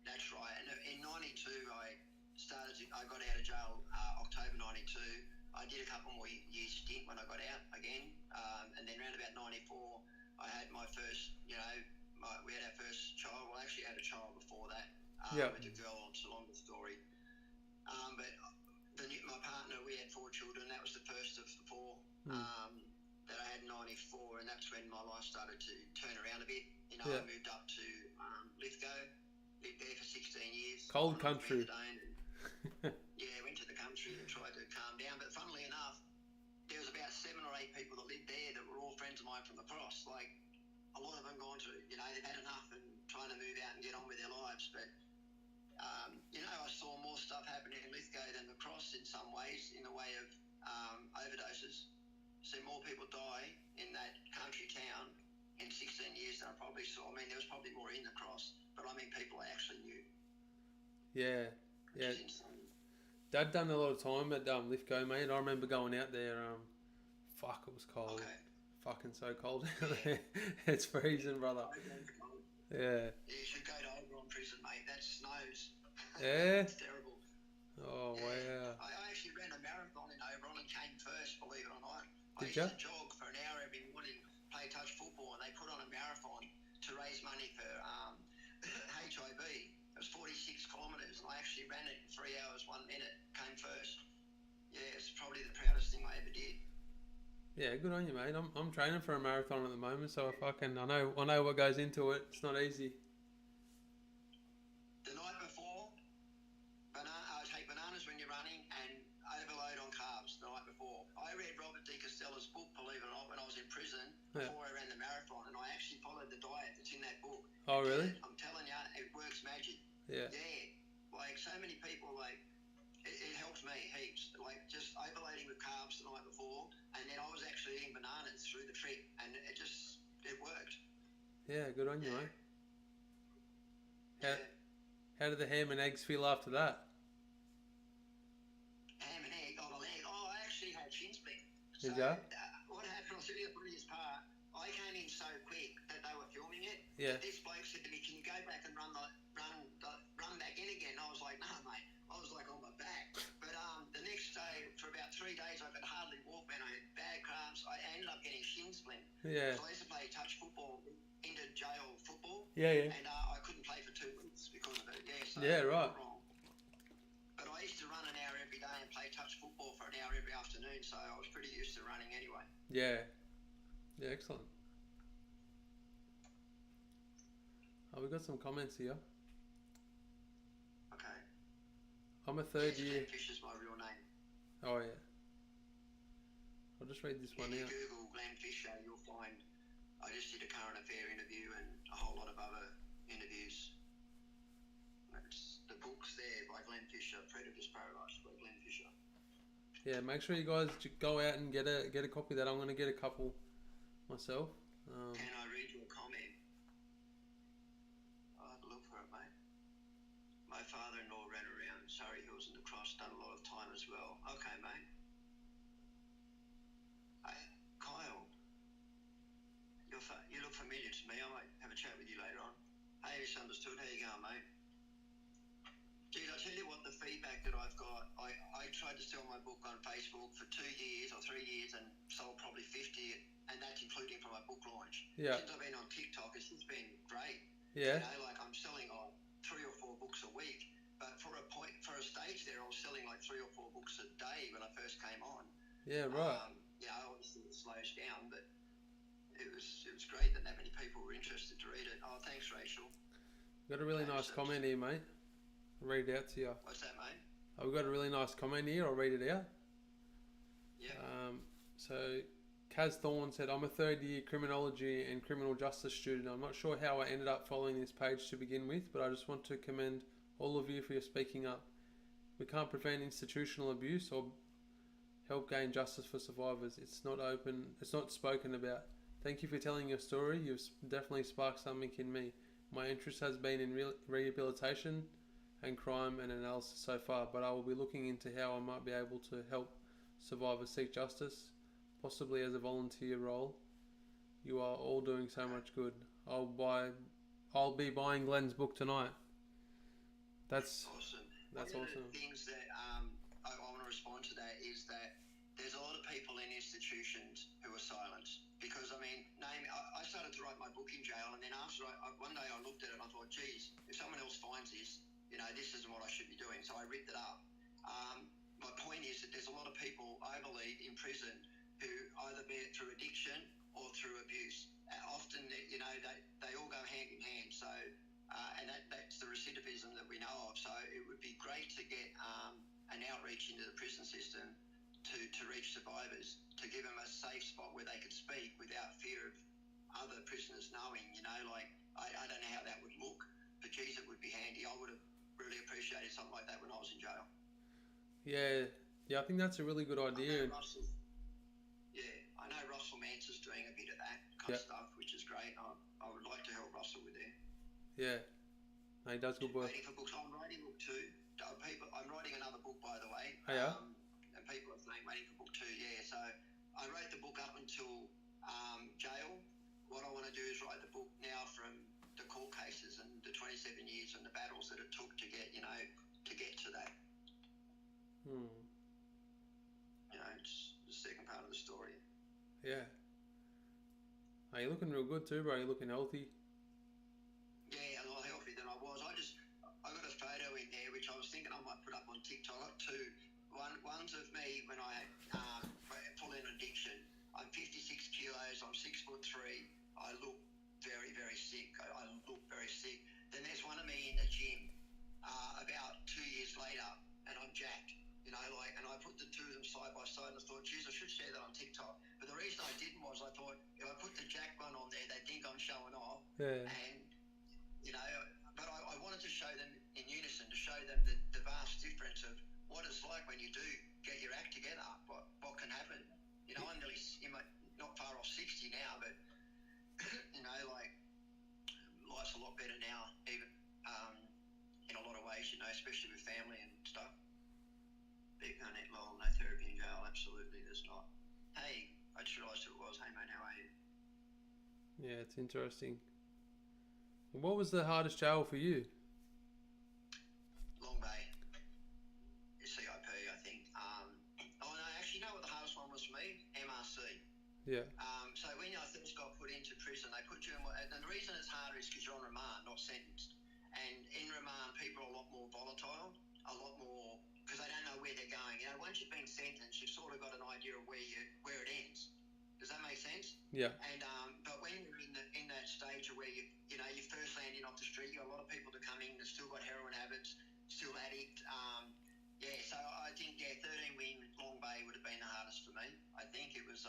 That's right. And in 92, I got out of jail October 92. I did a couple more years stint when I got out again. And then around about 94, I had my first, you know, we had our first child. Well, I actually had a child before that with a girl. It's a longer story. But my partner, we had 4 children. That was the first of the 4 that I had in 94. And that's when my life started to turn around a bit. You know, I moved up to Lithgow, lived there for 16 years. Cold country. Yeah, went to the country and tried to calm down. But funnily enough, there was about 7 or 8 people that lived there that were all friends of mine from the cross. Like, a lot of them gone to, you know, they've had enough and trying to move out and get on with their lives. But, you know, I saw more stuff happening in Lithgow than the cross in some ways, in the way of overdoses. See more people die in that country town in 16 years than I probably saw. I mean, there was probably more in the cross, but I mean people I actually knew. Yeah. Dad done a lot of time at Lithgow, mate. I remember going out there. Fuck, it was cold. Okay. Fucking so cold out there. It's freezing, brother. Yeah. You should go to Oberon prison, mate. That snows. Yeah. It's terrible. Oh wow. I actually ran a marathon in Oberon and came first, believe it or not. I Did used you? to jog for an hour every morning, play touch football, and they put on a marathon to raise money for HIV. It was 46 kilometres, and I actually ran it in 3 hours, 1 minute, came first. Yeah, it's probably the proudest thing I ever did. Yeah, good on you, mate. I'm training for a marathon at the moment, so I know what goes into it. It's not easy. happens when you're running and overload on carbs the night before. I read Robert De Costella's book, believe it or not, when I was in prison before I ran the marathon, and I actually followed the diet that's in that book. Oh, really? And I'm telling you, it works magic. Yeah. Yeah. Like, so many people, like, it helps me heaps. Like, just overloading with carbs the night before, and then I was actually eating bananas through the trip, and it worked. Yeah, good on you, mate. Yeah. How did the ham and eggs feel after that? Ham and egg on a leg. Oh, I actually had shin splint. Did ya? What happened, I'll tell you the funniest part, I came in so quick that they were filming it. Yeah. That this bloke said to me, can you go back and run back in again? And I was like, no, mate. I was like on my back. But the next day, for about 3 days, I could hardly walk, man. I had bad cramps. I ended up getting shin splint. Yeah. So I used to play touch football, into jail football. Yeah. And I couldn't play for 2 weeks because of it. Yeah, so yeah, right. Wrong. But I used to run an hour every day and play touch football for an hour every afternoon, so I was pretty used to running anyway. Yeah. Yeah, excellent. Oh, we got some comments here. Okay. I'm a third year. Glen Fisher's my real name. Oh, yeah. I'll just read this one If you out. Google Glen Fisher, you'll find I just did a current affair interview and a whole lot of other interviews. The book's there by Glen Fisher, Predator's Paradise by Glen Fisher. Yeah, make sure you guys go out and get a copy of that. I'm going to get a couple myself. Can I read you a comment? I'll have a look for it, mate. My father-in-law ran around Surrey Hills and the Cross, done a lot of time as well. Okay, mate. Kyle, you look familiar to me. I might have a chat with you later on. Hey, misunderstood. How you going, mate? Geez, I tell you what, the feedback that I've got, I tried to sell my book on Facebook for 2 years or 3 years and sold probably 50, and that's including from my book launch. Yeah. Since I've been on TikTok, it's just been great. Yeah. You know, like I'm selling 3 or 4 books a week, but for a stage there, I was selling like 3 or 4 books a day when I first came on. Yeah, right. Obviously it slows down, but it was great that many people were interested to read it. Oh, thanks, Rachel. Got a really nice comment here, mate. I'll read it out to you. What's that, mate? I've got a really nice comment here. I'll read it out. Yeah. So Kaz Thorne said, I'm a third year criminology and criminal justice student. I'm not sure how I ended up following this page to begin with, but I just want to commend all of you for your speaking up. We can't prevent institutional abuse or help gain justice for survivors. It's not spoken about. Thank you for telling your story. You've definitely sparked something in me. My interest has been in rehabilitation and crime and analysis so far, but I will be looking into how I might be able to help survivors seek justice, possibly as a volunteer role. You are all doing so much good. I'll be buying Glen's book tonight. That's awesome. That's One awesome. Of the things that I want to respond to that is that there's a lot of people in institutions who are silenced. Because, I mean, I started to write my book in jail, and then after one day I looked at it and I thought, geez, if someone else finds this, this isn't what I should be doing. So I ripped it up. My point is that there's a lot of people, I believe, in prison who either be it through addiction or through abuse. Often, they all go hand in hand. So, and that's the recidivism that we know of. So it would be great to get an outreach into the prison system to reach survivors, to give them a safe spot where they could speak without fear of other prisoners knowing, I don't know how that would look, but geez, it would be handy. I would have really appreciated something like that when I was in jail. Yeah, I think that's a really good idea. I know Russell Manson's doing a bit of that kind of stuff, which is great. I would like to help Russell with that. Yeah, he does good work. Waiting for books. I'm writing book 2. I'm writing another book, by the way. Oh, yeah? And people are saying waiting for book 2, yeah. So I wrote the book up until jail. What I want to do is write the book now from the court cases and the 27 years and the battles that it took to get to that. It's the second part of the story. Yeah. You're looking real good too, bro. You're looking healthy. Yeah, a lot healthier than I was. I got a photo in there which I was thinking I might put up on TikTok. I got 2. One's of me when I full in addiction. I'm 56 kilos. I'm 6'3". I look very, very sick. I look very sick. Then there's one of me in the gym about 2 years later, and I'm jacked. I started to thought, geez, I should share that on TikTok. But the reason I didn't was I thought if I put the Jack one on there, they think I'm showing off. Yeah. And, you know, but I wanted to show them in unison, to show them the vast difference of what it's like when you do get your act together, what can happen. You know, I'm nearly, not far off 60 now, but, you know, like, life's a lot better now, even in a lot of ways, you know, especially with family and stuff. Big no therapy in jail, absolutely, there's not. Hey, I just realised who it was. Hey mate, how are you? Yeah, it's interesting. What was the hardest jail for you? Long Bay, CIP, I think. No, actually, you know what the hardest one was for me? MRC. Yeah. So when I first got put into prison, they put you in, and the reason it's harder is because you're on remand, not sentenced. And in remand, people are a lot more volatile, a lot more, because they don't know where they're going. You know, once you've been sentenced, you've sort of got an idea of where it ends. Does that make sense? Yeah. And but when you're in that stage of where you first landing off the street, you got a lot of people that come in that still got heroin habits, still addict. So I think 13 wing Long Bay would have been the hardest for me. I think it was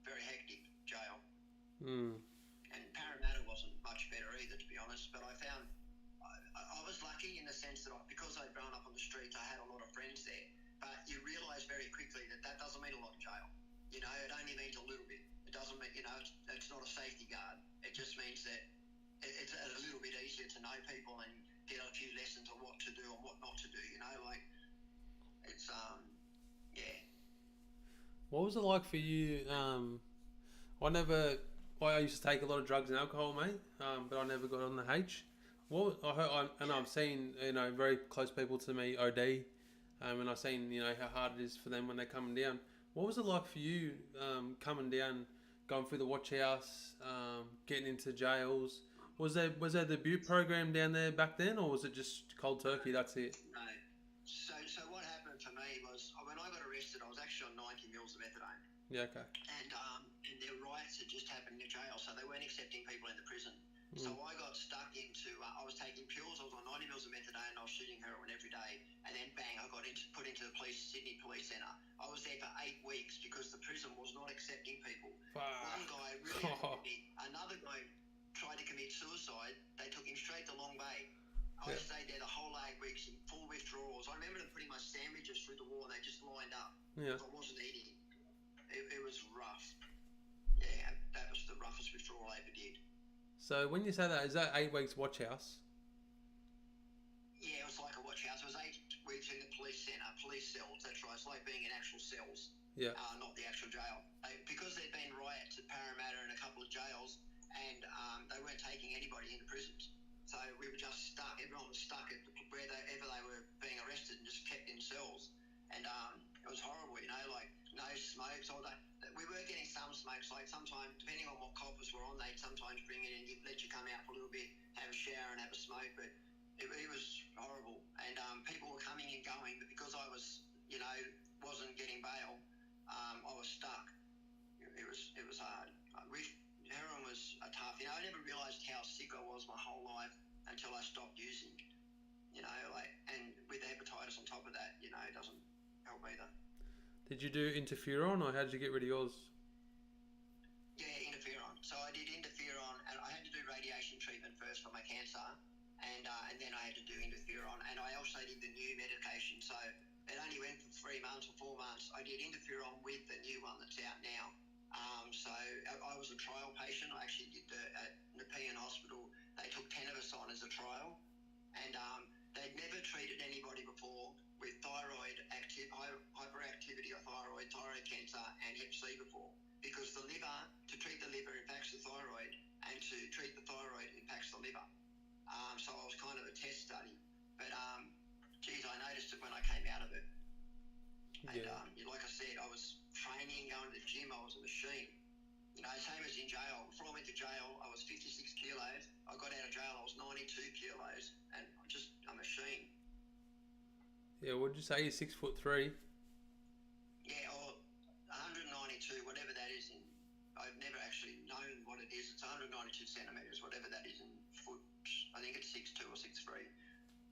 very hectic jail. And Parramatta wasn't much better either, to be honest. But I found I was lucky in the sense that because I'd grown up on the streets, I had a lot of friends there. But you realise very quickly that doesn't mean a lot in jail. You know, it only means a little bit. It doesn't mean, you know, it's not a safety guard. It just means that it's a little bit easier to know people and get a few lessons on what to do and what not to do. You know, like it's yeah. What was it like for you? I used to take a lot of drugs and alcohol, mate, but I never got on the H. I've seen, you know, very close people to me OD, and I've seen, you know, how hard it is for them when they're coming down. What was it like for you coming down, going through the watch house, getting into jails? Was there the Butte program down there back then, or was it just cold turkey? That's it. No. So what happened for me was when I got arrested, I was actually on 90 mils of methadone. Yeah. Okay. And their riots had just happened in jail, so they weren't accepting people into prison. So I got stuck into, I was taking pills, I was on 90 mils of methadone, I was shooting heroin every day, and then bang, I got put into the Sydney Police Centre. I was there for 8 weeks because the prison was not accepting people. Wow. One guy really annoyed me. Another guy tried to commit suicide. They took him straight to Long Bay. I stayed there the whole 8 weeks in full withdrawals. I remember them putting my sandwiches through the wall and they just lined up. Yeah. I wasn't eating. It was rough. Yeah, that was the roughest withdrawal I ever did. So when you say that, is that 8 weeks watch house? Yeah, it was like a watch house. It was 8 weeks in the police centre, police cells. That's right. It's like being in actual cells. Yeah. Not the actual jail. Because there'd been riots at Parramatta and a couple of jails, and they weren't taking anybody into prisons. So we were just stuck. Everyone was stuck at wherever they were being arrested and just kept in cells. And it was horrible, you know, like no smokes, all that. We were getting some smokes, like sometimes, depending on what coppers were on, they'd sometimes bring it in, let you come out for a little bit, have a shower and have a smoke, but it was horrible. And people were coming and going, but because I was, you know, wasn't getting bail, I was stuck. It was hard. Heroin was tough. You know, I never realised how sick I was my whole life until I stopped using. You know, like, and with hepatitis on top of that, you know, it doesn't help either. Did you do interferon, or how did you get rid of yours? Yeah, interferon. So I did interferon, and I had to do radiation treatment first for my cancer, and then I had to do interferon, and I also did the new medication. So it only went for 3 months or 4 months. I did interferon with the new one that's out now. So I was a trial patient. I actually did at Nepean Hospital. They took 10 of us on as a trial, and they'd never treated anybody before with hyperactivity of thyroid cancer and hep C before, because the liver, to treat the liver impacts the thyroid, and to treat the thyroid impacts the liver. So I was kind of a test study, but geez, I noticed it when I came out of it. And like I said, I was training, going to the gym, I was a machine. You know, same as in jail. Before I went to jail, I was 56 kilos. I got out of jail, I was 92 kilos, and I'm just a machine. Yeah, what did you say? You're 6'3"? Yeah, or 192, whatever that is in. I've never actually known what it is. It's 192 centimetres, whatever that is in foot. I think it's 6'2" or 6'3".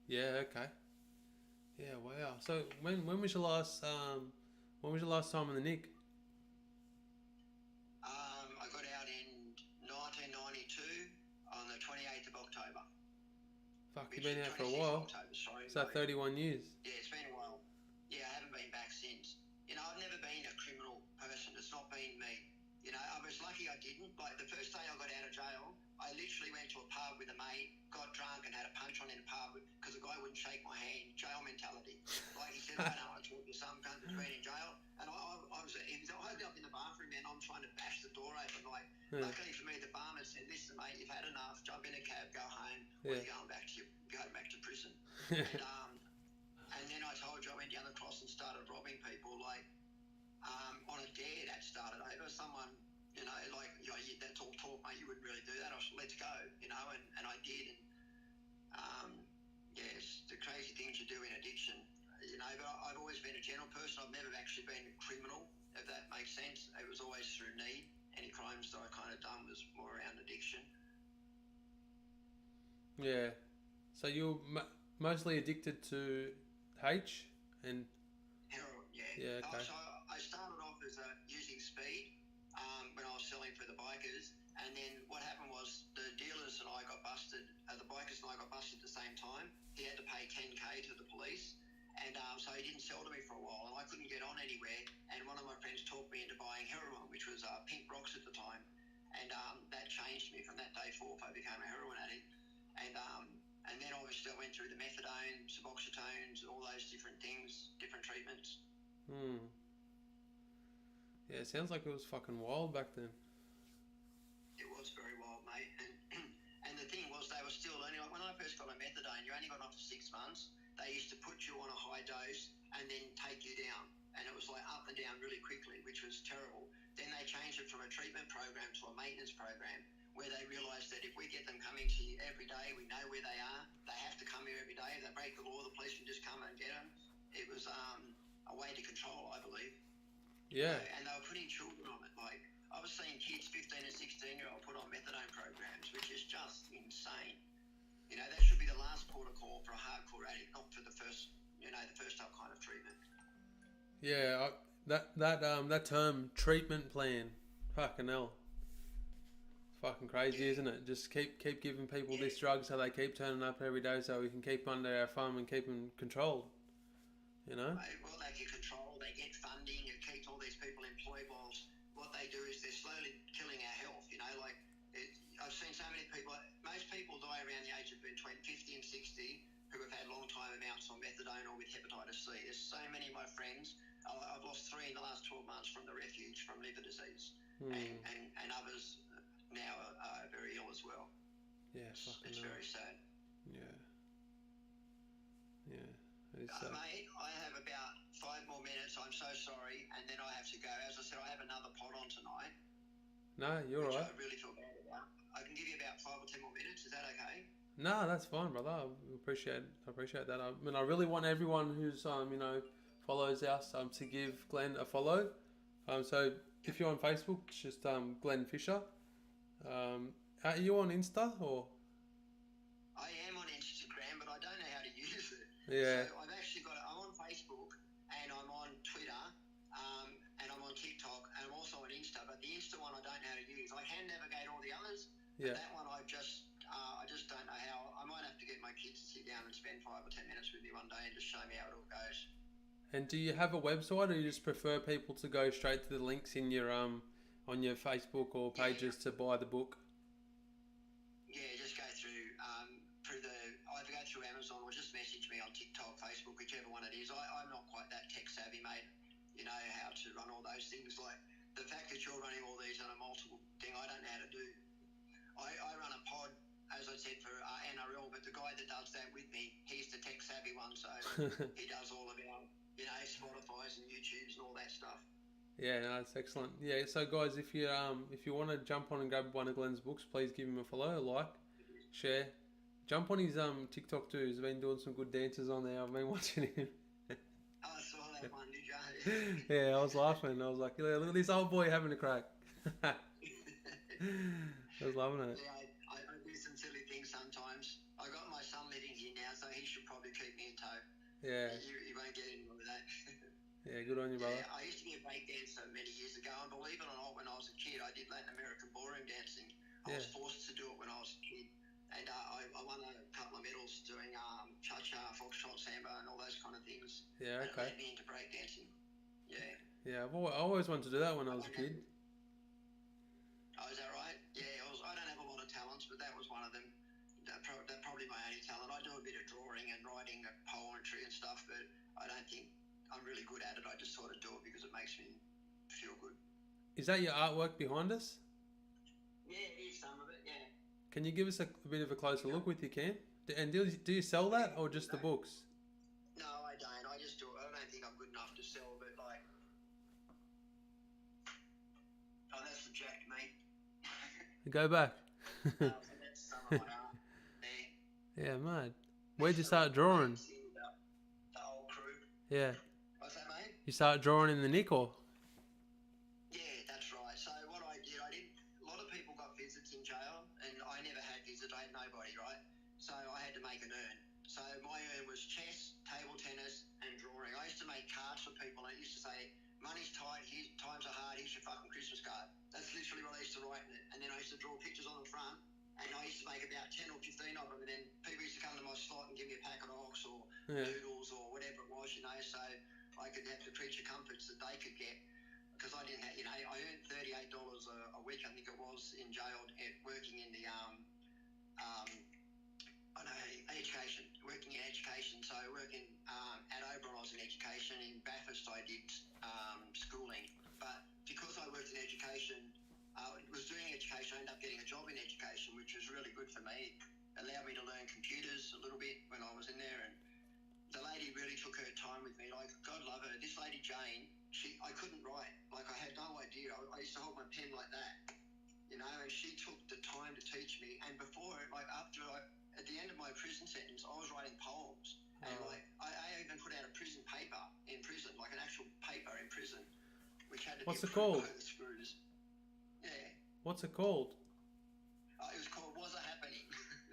Yeah, okay. Yeah, wow. So when was your last When was your last time in the Nick? I got out in 1992 on the 28th of October. Fuck, you've been out for a while. October, sorry. So 31 years. Yeah, it's been a while. Yeah, I haven't been back since. You know, I've never been a criminal person. It's not been me. You know, I was lucky I didn't. Like, the first day I got out of jail, I literally went to a pub with a mate, got drunk and had a punch on in a pub because the guy wouldn't shake my hand. Jail mentality. Like, he said, I don't want to talk to some cunt that's been in jail. And I was up in the bathroom and I'm trying to bash the door open. Like, luckily for me, the barman said, listen, mate, you've had enough. Jump in a cab, go home. Or you're going back to prison. And then I told you I went down the cross and started robbing people. Like, on a dare that started over. Someone, you know, like, you know, that's all talk, mate. You wouldn't really do that. I said, let's go, you know, and I did. And yeah, it's the crazy things you do in addiction, you know. But I've always been a general person. I've never actually been a criminal, if that makes sense. It was always through need. Any crimes that I kind of done was more around addiction. Yeah. So you're mostly addicted to H and heroin, yeah. Yeah, okay. So I started off as using speed when I was selling for the bikers, and then what happened was the dealers and I got busted. The bikers and I got busted at the same time. He had to pay 10K to the police, and so he didn't sell to me for a while, and I couldn't get on anywhere. And one of my friends talked me into buying heroin, which was pink rocks at the time, and that changed me. From that day forth, I became a heroin addict, and then obviously I went through the methadone, suboxytones, all those different things, different treatments. Yeah, it sounds like it was fucking wild back then. It was very wild, mate. And the thing was, they were still only, like, when I first got on methadone, you only got on for 6 months. They used to put you on a high dose and then take you down. And it was like up and down really quickly, which was terrible. Then they changed it from a treatment program to a maintenance program, where they realised that if we get them coming to you every day, we know where they are. They have to come here every day. If they break the law, the police can just come and get them. It was a way to control, I believe. Yeah. And they were putting children on it. Like, I was seeing kids, 15 and 16-year-old, put on methadone programs, which is just insane. You know, that should be the last port of call for a hardcore addict, not for the first, you know, the first up kind of treatment. Yeah, that term treatment plan, fucking hell, it's fucking crazy, isn't it? Just keep giving people this drug so they keep turning up every day, so we can keep under our thumb and keep them controlled. You know? Well, they get control, they get funding, it keeps all these people employed, whilst what they do is they're slowly killing our health, you know, like, I've seen so many people, most people die around the age of between 50 and 60 who have had long time amounts on methadone or with hepatitis C. There's so many of my friends, I've lost 3 in the last 12 months from the refuge, from liver disease, and others now are very ill as well. Yeah, it's very sad. Yeah. It's mate, I have about 5 more minutes. I'm so sorry, and then I have to go. As I said, I have another pod on tonight. No, you're which right. I really feel bad about. I can give you about 5 or 10 more minutes. Is that okay? No, that's fine, brother. I appreciate that. I mean, I really want everyone who's you know, follows us to give Glen a follow. So if you're on Facebook, it's just Glen Fisher. Are you on Insta or? I am on Instagram, but I don't know how to use it. Yeah. So I've actually I'm on Facebook and I'm on Twitter, and I'm on TikTok, and I'm also on Insta. But the Insta one I don't know how to use. I can navigate all the others. Yeah. But that one I just don't know how. I might have to get my kids to sit down and spend 5 or 10 minutes with me one day and just show me how it all goes. And do you have a website, or you just prefer people to go straight to the links in your on your Facebook or pages to buy the book? Yeah, just go through either go through Amazon or just message me on TikTok, Facebook, whichever one it is. I'm not quite that tech savvy, mate. You know how to run all those things. Like the fact that you're running all these on a multiple thing, I don't know how to do. I run a pod, as I said, for NRL, but the guy that does that with me, he's the tech savvy one, so he does all of our, you know, Spotify's and YouTube's and all that stuff. Yeah, no, that's excellent. Yeah, so guys, if you want to jump on and grab one of Glen's books, please give him a follow, a like, share. Jump on his TikTok too. He's been doing some good dances on there. I've been watching him. I saw that one, did you? Yeah, I was laughing. I was like, yeah, look at this old boy having a crack. I was loving it. Yeah, I do some silly things sometimes. I got my son living here now, so he should probably keep me in tow. Yeah. You won't get anywhere with that. Yeah, good on you, brother. Yeah, I used to be a breakdancer many years ago, and believe it or not, when I was a kid, I did Latin American ballroom dancing. I was forced to do it when I was a kid, and I won a couple of medals doing cha-cha, foxtrot, samba, and all those kind of things. Yeah, And it okay. led me into breakdancing. Yeah. Yeah, I always wanted to do that when I was a kid. Oh, is that right? Yeah, I don't have a lot of talents, but that was one of them. That's probably my only talent. I do a bit of drawing and writing and poetry and stuff, but I don't think I'm really good at it. I just sort of do it because it makes me feel good. Is that your artwork behind us? Yeah, it is some of it, yeah. Can you give us a bit of a closer look with you, Cam? And do you sell that or just the books? No, I don't. I just do it. I don't think I'm good enough to sell, but like... Oh, that's the jack, mate. Go back. So that's some of my art there. Yeah, mate. Where'd you start drawing? The old crew. Yeah. What's that, mate? You started drawing in the nick or? Yeah, that's right. So what I did, a lot of people got visits in jail, and I never had visits. I had nobody, right? So I had to make an urn. So my urn was chess, table tennis, and drawing. I used to make cards for people, and it used to say, "Money's tight, times are hard, here's your fucking Christmas card." That's literally what I used to write in it. And then I used to draw pictures on the front, and I used to make about 10 or 15 of them, and then people used to come to my slot and give me a pack of ox or noodles or whatever it was, so I could have the creature comforts that they could get. Because I didn't have, I earned $38 a week, I think it was, in jail, working in the, education, working in education. So working at Oberon, I was in education. In Bathurst, I did schooling. But because I worked in education, was doing education, I ended up getting a job in education, which was really good for me. It allowed me to learn computers a little bit when I was in there. And the lady really took her time with me. Like, God love her. This lady, Jane, I couldn't write. Like, I had no idea. I used to hold my pen like that, and she took the time to teach me. And before, at the end of my prison sentence, I was writing poems. Oh. And, I even put out a prison paper in prison, like an actual paper in prison, which had to What's be it called? by the screws. Yeah. What's it called? It was called Was It Happening?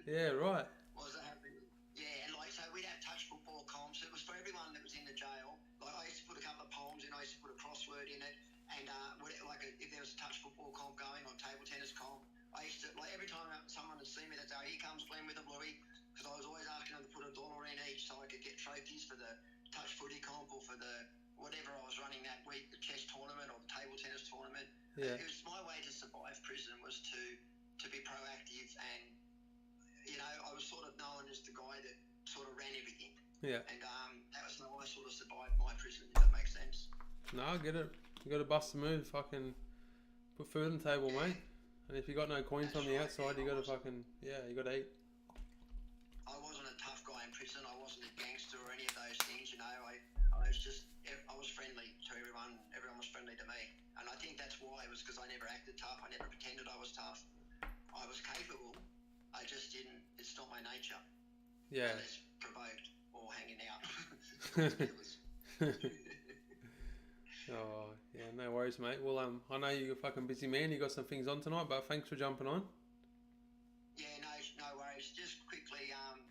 Yeah, right. Was It Happening? Yeah, and so we'd have touch football comps. It was for everyone that was in the jail. Like, I used to put a couple of poems in, I used to put a crossword in it, and if there was a touch football comp going or table tennis comp, I used to, every time someone would see me, they'd say, "Oh, here comes Glenn with a bluey," because I was always asking them to put $1 in each so I could get trophies for the touch footy comp or for the whatever I was running that week, the chess tournament or the table tennis tournament. Yeah. It was my way to survive prison, was to be proactive, and I was sort of known as the guy that sort of ran everything. Yeah. And that was how I sort of survived my prison, if that makes sense. No, I get it. You got to bust the move, fucking put food on the table, mate. And if you got no coins on the outside, you got to you got to eat. I wasn't a tough guy in prison. I wasn't a gangster or any of those things, I was friendly to everyone. Everyone was friendly to me. And I think that's why, it was because I never acted tough. I never pretended I was tough. I was capable. I just didn't, it's not my nature. Yeah. Unless provoked or hanging out. Oh, yeah, no worries, mate. Well, I know you're a fucking busy man. You got some things on tonight, but thanks for jumping on. Yeah, no worries. Just quickly, I've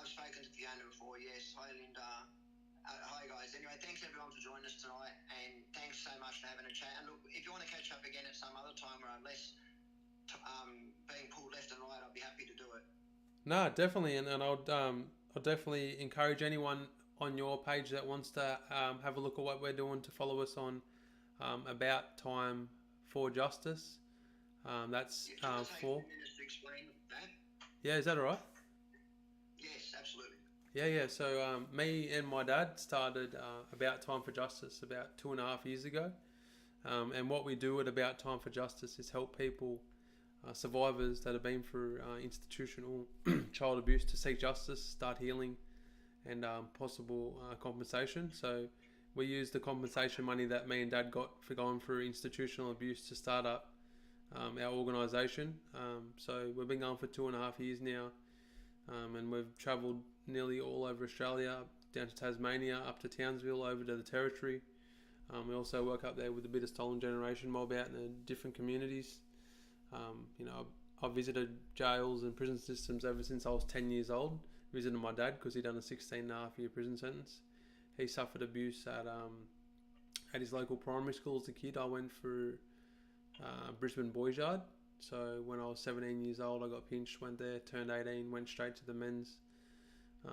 spoken to Fiona before, yes. Hi, Linda. Hi, guys. Anyway, thanks everyone for joining us tonight, and thanks so much for having a chat. And look, if you want to catch up again at some other time where I'm less being pulled left and right, I'll be happy to do it. No, definitely, and I'll definitely encourage anyone on your page that wants to have a look at what we're doing to follow us on About Time for Justice. That's for. To explain that? Yeah, is that all right? Yes, absolutely. Yeah. So me and my dad started About Time for Justice about 2.5 years ago, and what we do at About Time for Justice is help people, survivors that have been through institutional child abuse, to seek justice, start healing, and possible compensation. So we use the compensation money that me and Dad got for going through institutional abuse to start up our organisation. So we've been going for 2.5 years now, and we've travelled nearly all over Australia, down to Tasmania, up to Townsville, over to the Territory. We also work up there with a bit of Stolen Generation mob out in the different communities. I've visited jails and prison systems ever since I was 10 years old. Visited my dad because he'd done a 16.5 year prison sentence. he suffered abuse at his local primary school as a kid. I went through Brisbane Boys Yard. So when I was 17 years old, I got pinched, went there, turned 18, went straight to the men's.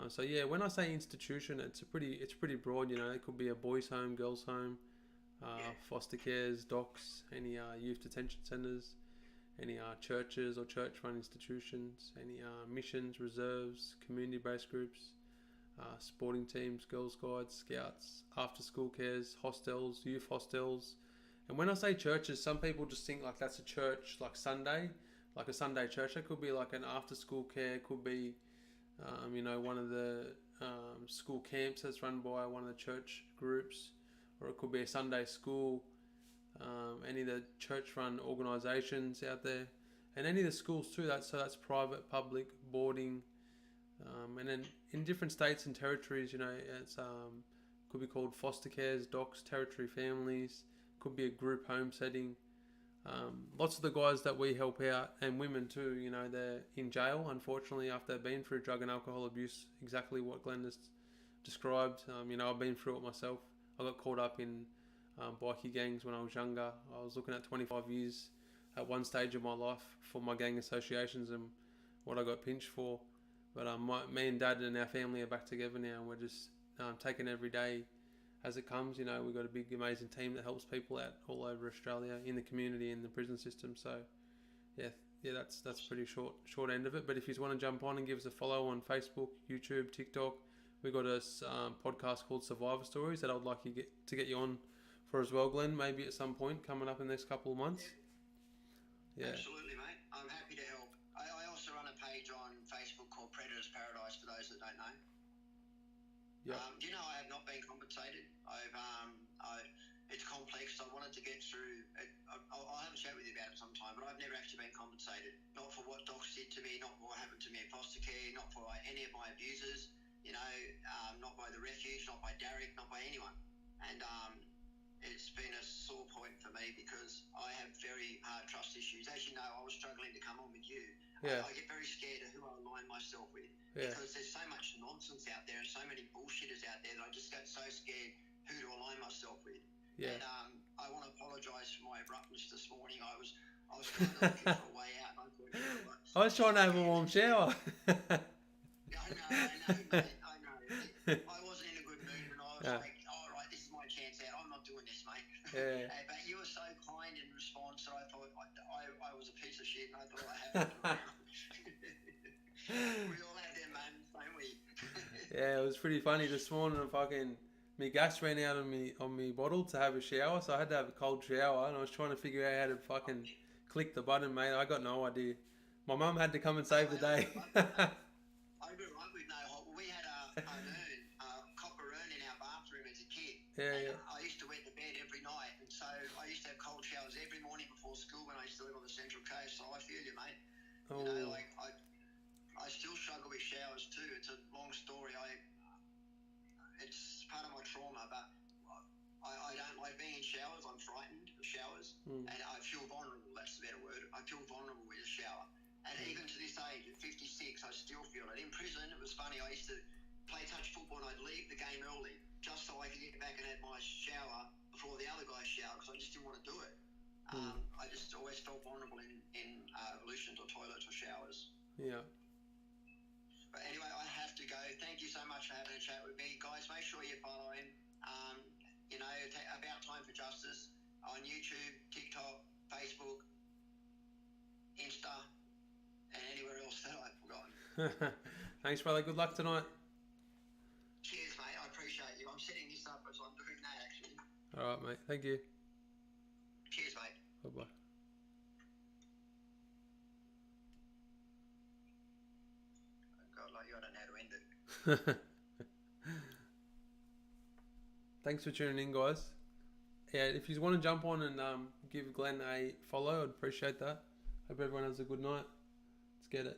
So yeah, when I say institution, it's pretty broad. You know, it could be a boys' home, girls' home, foster cares, docks, any youth detention centres, any churches or church-run institutions, any missions, reserves, community-based groups, sporting teams, Girls Guides, Scouts, after-school cares, hostels, youth hostels. And when I say churches, some people just think like that's a church, like Sunday, like a Sunday church. It could be like an after-school care, could be, one of the school camps that's run by one of the church groups, or it could be a Sunday school, any of the church-run organisations out there, and any of the schools too. That's private, public, boarding, and then in different states and territories, it's could be called foster cares, docks, territory families. Could be a group home setting. Lots of the guys that we help out, and women too, they're in jail, unfortunately, after they've been through drug and alcohol abuse, exactly what Glenn has described. I've been through it myself. I got caught up in bikie gangs when I was younger. I was looking at 25 years at one stage of my life for my gang associations and what I got pinched for. But me and Dad and our family are back together now, and we're just taking every day as it comes. We've got a big, amazing team that helps people out all over Australia, in the community, in the prison system. So, yeah, that's pretty short end of it. But if you want to jump on and give us a follow on Facebook, YouTube, TikTok, we've got a podcast called Survivor Stories that I'd like to get you on for as well, Glenn. Maybe at some point coming up in the next couple of months. Yeah. Absolutely, mate. I'm happy to help. I also run a page on Facebook called Predators Paradise for those that don't know. Yep. Do you know I have not been compensated? It's complex. I wanted to get through it. I'll have a chat with you about it sometime, but I've never actually been compensated. Not for what docs did to me, not for what happened to me in foster care, not for any of my abusers, not by the refuge, not by Derek, not by anyone. And it's been a sore point for me because I have very hard trust issues. As you know, I was struggling to come on with you. Yeah. I get very scared of who I align myself with. Yeah. Because there's so much nonsense out there and so many bullshitters out there that I just get so scared who to align myself with. Yeah. And I want to apologise for my abruptness this morning. I was kind of looking for a way out. And I thought, I was trying to have a warm shower. I know, mate. I know. I wasn't in a good mood, and I was like, all right, this is my chance out. I'm not doing this, mate. Yeah. But you were so kind in response that I thought I was a piece of shit, and I thought I had to do We all have their moments, don't we? Yeah, it was pretty funny this morning. My gas ran out on me bottle to have a shower, so I had to have a cold shower, and I was trying to figure out how to fucking click the button, mate. I got no idea. My mum had to come and save the day. I grew up with no hot. We had a copper urn in our bathroom as a kid. Yeah. I used to wet the bed every night, and so I used to have cold showers every morning before school when I used to live on the Central Coast. So I feel you, mate. Oh. I still struggle with showers too. It's a long story. It's part of my trauma, but I don't like being in showers. I'm frightened of showers, and I feel vulnerable. That's the better word. I feel vulnerable with a shower, and even to this age, at 56, I still feel it. In prison, it was funny. I used to play touch football, and I'd leave the game early just so I could get back and have my shower before the other guys shower because I just didn't want to do it. I just always felt vulnerable in ablutions or toilets or showers. Yeah. But anyway, I have to go. Thank you so much for having a chat with me. Guys, make sure you follow him. About Time for Justice on YouTube, TikTok, Facebook, Insta, and anywhere else that I've forgotten. Thanks, brother. Good luck tonight. Cheers, mate. I appreciate you. I'm setting this up as I'm doing that, actually. All right, mate. Thank you. Cheers, mate. Bye-bye. God, like you, I don't know how to end it. Thanks for tuning in, guys. Yeah, if you want to jump on and give Glenn a follow, I'd appreciate that. Hope everyone has a good night. Let's get it.